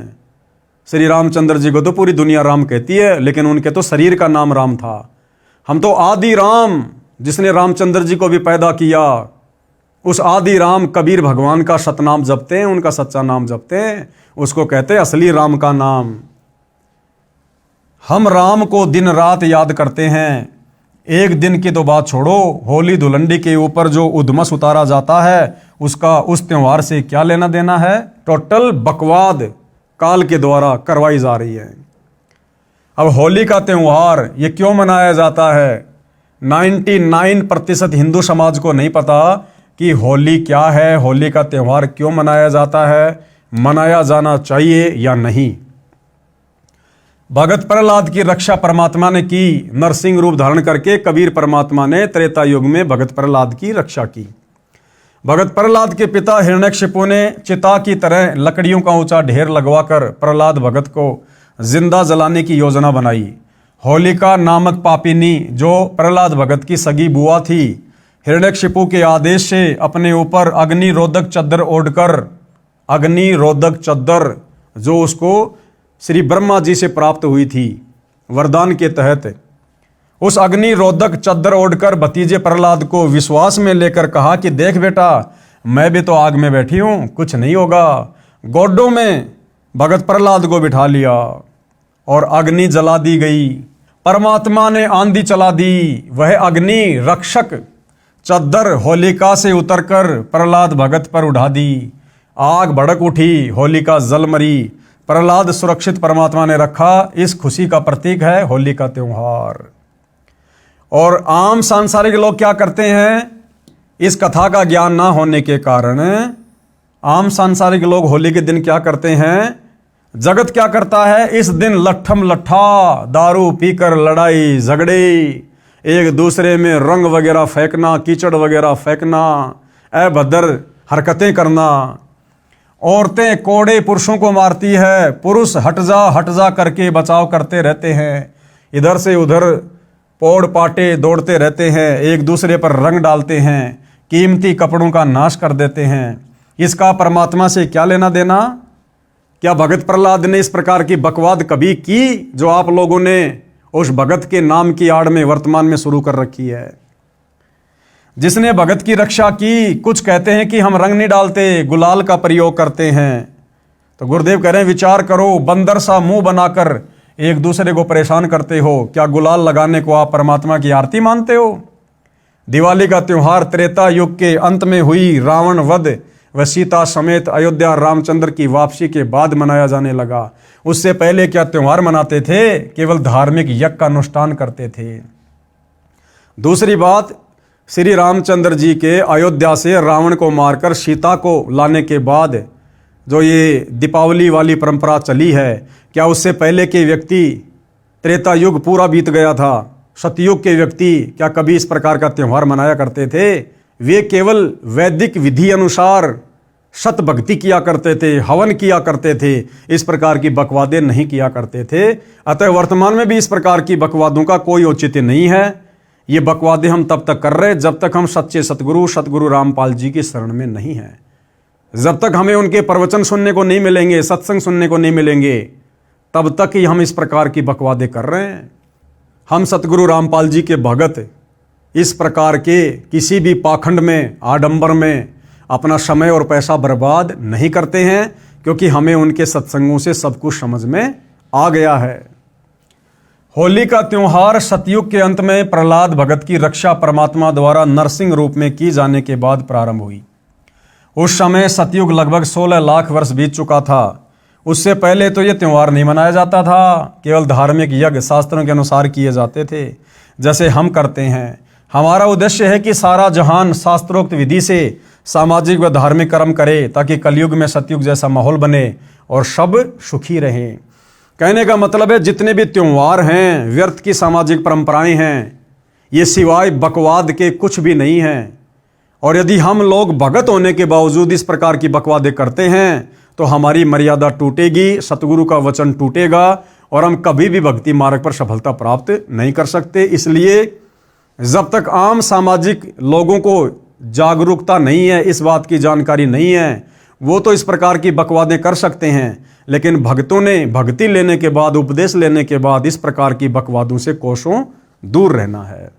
श्री रामचंद्र जी को तो पूरी दुनिया राम कहती है, लेकिन उनके तो शरीर का नाम राम था। हम तो आदि राम, जिसने रामचंद्र जी को भी पैदा किया, उस आदि राम कबीर भगवान का सतनाम जपते हैं, उनका सच्चा नाम जपते हैं। उसको कहते हैं असली राम का नाम। हम राम को दिन रात याद करते हैं। एक दिन की तो बात छोड़ो, होली धुलंडी के ऊपर जो उद्मस उतारा जाता है, उसका उस त्योहार से क्या लेना देना है? टोटल बकवाद काल के द्वारा करवाई जा रही है। अब होली का त्यौहार ये क्यों मनाया जाता है? 99% हिंदू समाज को नहीं पता कि होली क्या है, होली का त्यौहार क्यों मनाया जाता है, मनाया जाना चाहिए या नहीं। भगत प्रहलाद की रक्षा परमात्मा ने की। नरसिंह रूप धारण करके कबीर परमात्मा ने त्रेता युग में भगत प्रहलाद की रक्षा की। भगत प्रहलाद के पिता हिरण्यकशिपु ने चिता की तरह लकड़ियों का ऊंचा ढेर लगवाकर प्रहलाद भगत को जिंदा जलाने की योजना बनाई। होलिका नामक पापिनी, जो प्रहलाद भगत की सगी बुआ थी, हिरण्यकशिपु के आदेश से अपने ऊपर अग्निरोधक चद्दर ओढ़कर, अग्निरोधक चद्दर जो उसको श्री ब्रह्मा जी से प्राप्त हुई थी वरदान के तहत, उस अग्निरोधक चद्दर ओढ़कर भतीजे प्रहलाद को विश्वास में लेकर कहा कि देख बेटा, मैं भी तो आग में बैठी हूं, कुछ नहीं होगा। गोडों में भगत प्रहलाद को बिठा लिया और अग्नि जला दी गई। परमात्मा ने आंधी चला दी। वह अग्नि रक्षक चद्दर होलिका से उतरकर प्रहलाद भगत पर उड़ा दी। आग भड़क उठी, होलिका जल मरी। प्रहलाद सुरक्षित परमात्मा ने रखा। इस खुशी का प्रतीक है होली का त्योहार। और आम सांसारिक लोग क्या करते हैं? इस कथा का ज्ञान ना होने के कारण आम सांसारिक लोग होली के दिन क्या करते हैं? जगत क्या करता है? इस दिन लट्ठम लट्ठा, दारू पीकर लड़ाई झगड़े, एक दूसरे में रंग वगैरह फेंकना, कीचड़ वगैरह फेंकना, अभद्र हरकतें करना। औरतें कोड़े पुरुषों को मारती है, पुरुष हट जा करके बचाव करते रहते हैं। इधर से उधर पोड़ पाटे दौड़ते रहते हैं, एक दूसरे पर रंग डालते हैं, कीमती कपड़ों का नाश कर देते हैं। इसका परमात्मा से क्या लेना देना? क्या भगत प्रहलाद ने इस प्रकार की बकवाद कभी की जो आप लोगों ने उस भगत के नाम की आड़ में वर्तमान में शुरू कर रखी है? जिसने भगत की रक्षा की, कुछ कहते हैं कि हम रंग नहीं डालते, गुलाल का प्रयोग करते हैं। तो गुरुदेव कह रहे हैं विचार करो, बंदर सा मुंह बनाकर एक दूसरे को परेशान करते हो, क्या गुलाल लगाने को आप परमात्मा की आरती मानते हो? दिवाली का त्योहार त्रेता युग के अंत में हुई रावण वध व सीता समेत अयोध्या रामचंद्र की वापसी के बाद मनाया जाने लगा। उससे पहले क्या त्योहार मनाते थे? केवल धार्मिक यज्ञ का अनुष्ठान करते थे। दूसरी बात, श्री रामचंद्र जी के अयोध्या से रावण को मारकर सीता को लाने के बाद जो ये दीपावली वाली परंपरा चली है, क्या उससे पहले के व्यक्ति, त्रेता युग पूरा बीत गया था, सतयुग के व्यक्ति क्या कभी इस प्रकार का त्यौहार मनाया करते थे? वे केवल वैदिक विधि अनुसार शत भक्ति किया करते थे, हवन किया करते थे, इस प्रकार की बकवादें नहीं किया करते थे। अतः वर्तमान में भी इस प्रकार की बकवादों का कोई औचित्य नहीं है। ये बकवादें हम तब तक कर रहे जब तक हम सच्चे सतगुरु रामपाल जी की शरण में नहीं हैं। जब तक हमें उनके प्रवचन सुनने को नहीं मिलेंगे, सत्संग सुनने को नहीं मिलेंगे, तब तक ही हम इस प्रकार की बकवादें कर रहे हैं। हम सतगुरु रामपाल जी के भगत इस प्रकार के किसी भी पाखंड में, आडंबर में अपना समय और पैसा बर्बाद नहीं करते हैं, क्योंकि हमें उनके सत्संगों से सब कुछ समझ में आ गया है। होली का त्योहार सतयुग के अंत में प्रहलाद भगत की रक्षा परमात्मा द्वारा नरसिंह रूप में की जाने के बाद प्रारंभ हुई। उस समय सतयुग लगभग 16 लाख वर्ष बीत चुका था। उससे पहले तो यह त्योहार नहीं मनाया जाता था, केवल धार्मिक यज्ञ शास्त्रों के अनुसार किए जाते थे, जैसे हम करते हैं। हमारा उद्देश्य है कि सारा जहान शास्त्रोक्त विधि से सामाजिक व धार्मिक कर्म करे, ताकि कलयुग में सतयुग जैसा माहौल बने और सब सुखी रहें। कहने का मतलब है जितने भी त्योहार हैं, व्यर्थ की सामाजिक परंपराएं हैं, ये सिवाय बकवाद के कुछ भी नहीं हैं। और यदि हम लोग भगत होने के बावजूद इस प्रकार की बकवादें करते हैं तो हमारी मर्यादा टूटेगी, सतगुरु का वचन टूटेगा और हम कभी भी भक्ति मार्ग पर सफलता प्राप्त नहीं कर सकते। इसलिए जब तक आम सामाजिक लोगों को जागरूकता नहीं है, इस बात की जानकारी नहीं है, वो तो इस प्रकार की बकवादें कर सकते हैं, लेकिन भक्तों ने भक्ति लेने के बाद, उपदेश लेने के बाद इस प्रकार की बकवादों से कोसों दूर रहना है।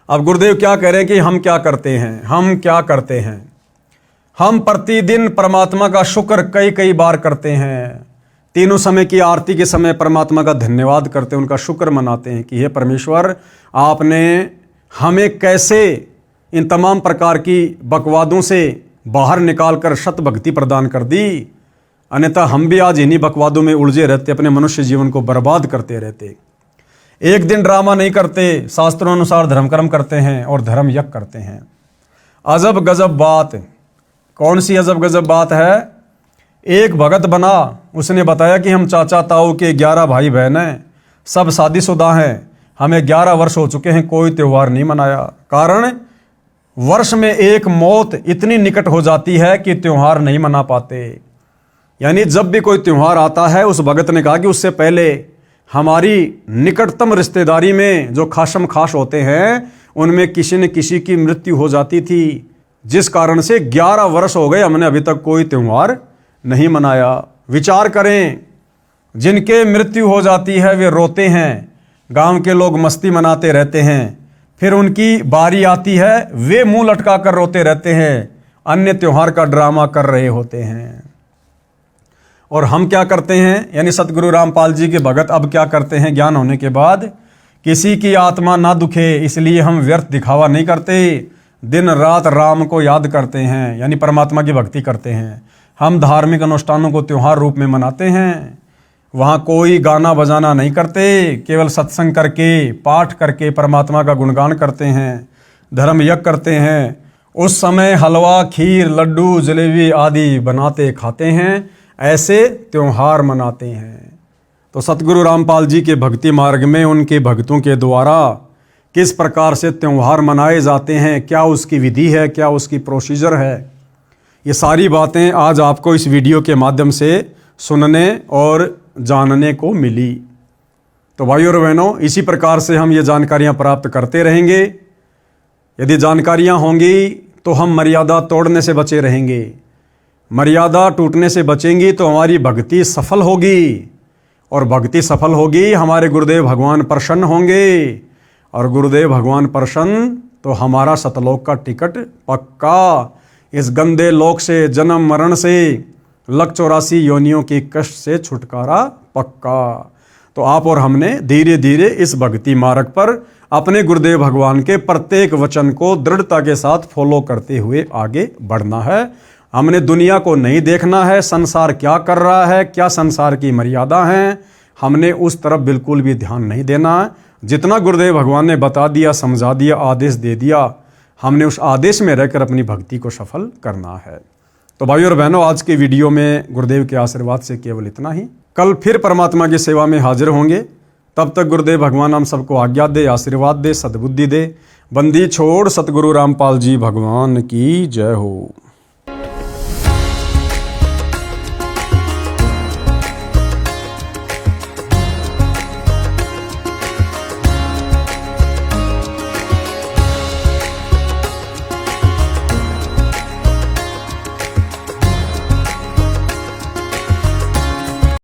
अब गुरुदेव क्या कह रहे हैं कि हम क्या करते हैं? हम क्या करते हैं? हम प्रतिदिन परमात्मा का शुक्र कई कई बार करते हैं। तीनों समय की आरती के समय परमात्मा का धन्यवाद करते हैं, उनका शुक्र मनाते हैं कि हे परमेश्वर, आपने हमें कैसे इन तमाम प्रकार की बकवादों से बाहर निकालकर शत भक्ति प्रदान कर दी। अन्यथा हम भी आज इन्हीं बकवादों में उलझे रहते, अपने मनुष्य जीवन को बर्बाद करते रहते। एक दिन ड्रामा नहीं करते, शास्त्रों अनुसार धर्म कर्म करते हैं और धर्म यज्ञ करते हैं। अजब गजब बात। कौन सी अजब गजब बात है? एक भगत बना, उसने बताया कि हम चाचा ताऊ के 11 भाई बहन हैं, सब शादीशुदा हैं, हमें 11 वर्ष हो चुके हैं, कोई त्योहार नहीं मनाया। कारण वर्ष में एक मौत इतनी निकट हो जाती है कि त्योहार नहीं मना पाते। यानी जब भी कोई त्योहार आता है, उस भगत ने कहा कि उससे पहले हमारी निकटतम रिश्तेदारी में जो खासम खास होते हैं, उनमें किसी न किसी की मृत्यु हो जाती थी, जिस कारण से 11 वर्ष हो गए हमने अभी तक कोई त्योहार नहीं मनाया। विचार करें, जिनके मृत्यु हो जाती है वे रोते हैं, गांव के लोग मस्ती मनाते रहते हैं, फिर उनकी बारी आती है, वे मुंह लटका कर रोते रहते हैं, अन्य त्योहार का ड्रामा कर रहे होते हैं। और हम क्या करते हैं? यानी सतगुरु रामपाल जी के भगत अब क्या करते हैं? ज्ञान होने के बाद किसी की आत्मा ना दुखे, इसलिए हम व्यर्थ दिखावा नहीं करते, दिन रात राम को याद करते हैं, यानी परमात्मा की भक्ति करते हैं। हम धार्मिक अनुष्ठानों को त्योहार रूप में मनाते हैं, वहाँ कोई गाना बजाना नहीं करते, केवल सत्संग करके, पाठ करके परमात्मा का गुणगान करते हैं, धर्म यज्ञ करते हैं। उस समय हलवा, खीर, लड्डू, जलेबी आदि बनाते खाते हैं, ऐसे त्योहार मनाते हैं। तो सतगुरु रामपाल जी के भक्ति मार्ग में उनके भक्तों के द्वारा किस प्रकार से त्योहार मनाए जाते हैं, क्या उसकी विधि है, क्या उसकी प्रोसीजर है, ये सारी बातें आज आपको इस वीडियो के माध्यम से सुनने और जानने को मिली। तो भाइयों और बहनों, इसी प्रकार से हम ये जानकारियाँ प्राप्त करते रहेंगे। यदि जानकारियाँ होंगी तो हम मर्यादा तोड़ने से बचे रहेंगे, मर्यादा टूटने से बचेंगी तो हमारी भक्ति सफल होगी, और भक्ति सफल होगी, हमारे गुरुदेव भगवान प्रसन्न होंगे, और गुरुदेव भगवान प्रसन्न तो हमारा सतलोक का टिकट पक्का। इस गंदे लोक से, जन्म मरण से, लक 84 योनियों की कष्ट से छुटकारा पक्का। तो आप और हमने धीरे धीरे इस भक्ति मार्ग पर अपने गुरुदेव भगवान के प्रत्येक वचन को दृढ़ता के साथ फॉलो करते हुए आगे बढ़ना है। हमने दुनिया को नहीं देखना है, संसार क्या कर रहा है, क्या संसार की मर्यादा है, हमने उस तरफ बिल्कुल भी ध्यान नहीं देना है। जितना गुरुदेव भगवान ने बता दिया, समझा दिया, आदेश दे दिया, हमने उस आदेश में रहकर अपनी भक्ति को सफल करना है। तो भाइयों और बहनों, आज के वीडियो में गुरुदेव के आशीर्वाद से केवल इतना ही। कल फिर परमात्मा की सेवा में हाजिर होंगे। तब तक गुरुदेव भगवान हम सबको आज्ञा दे, आशीर्वाद दे, सद्बुद्धि दे। बंदी छोड़ सतगुरु रामपाल जी भगवान की जय हो।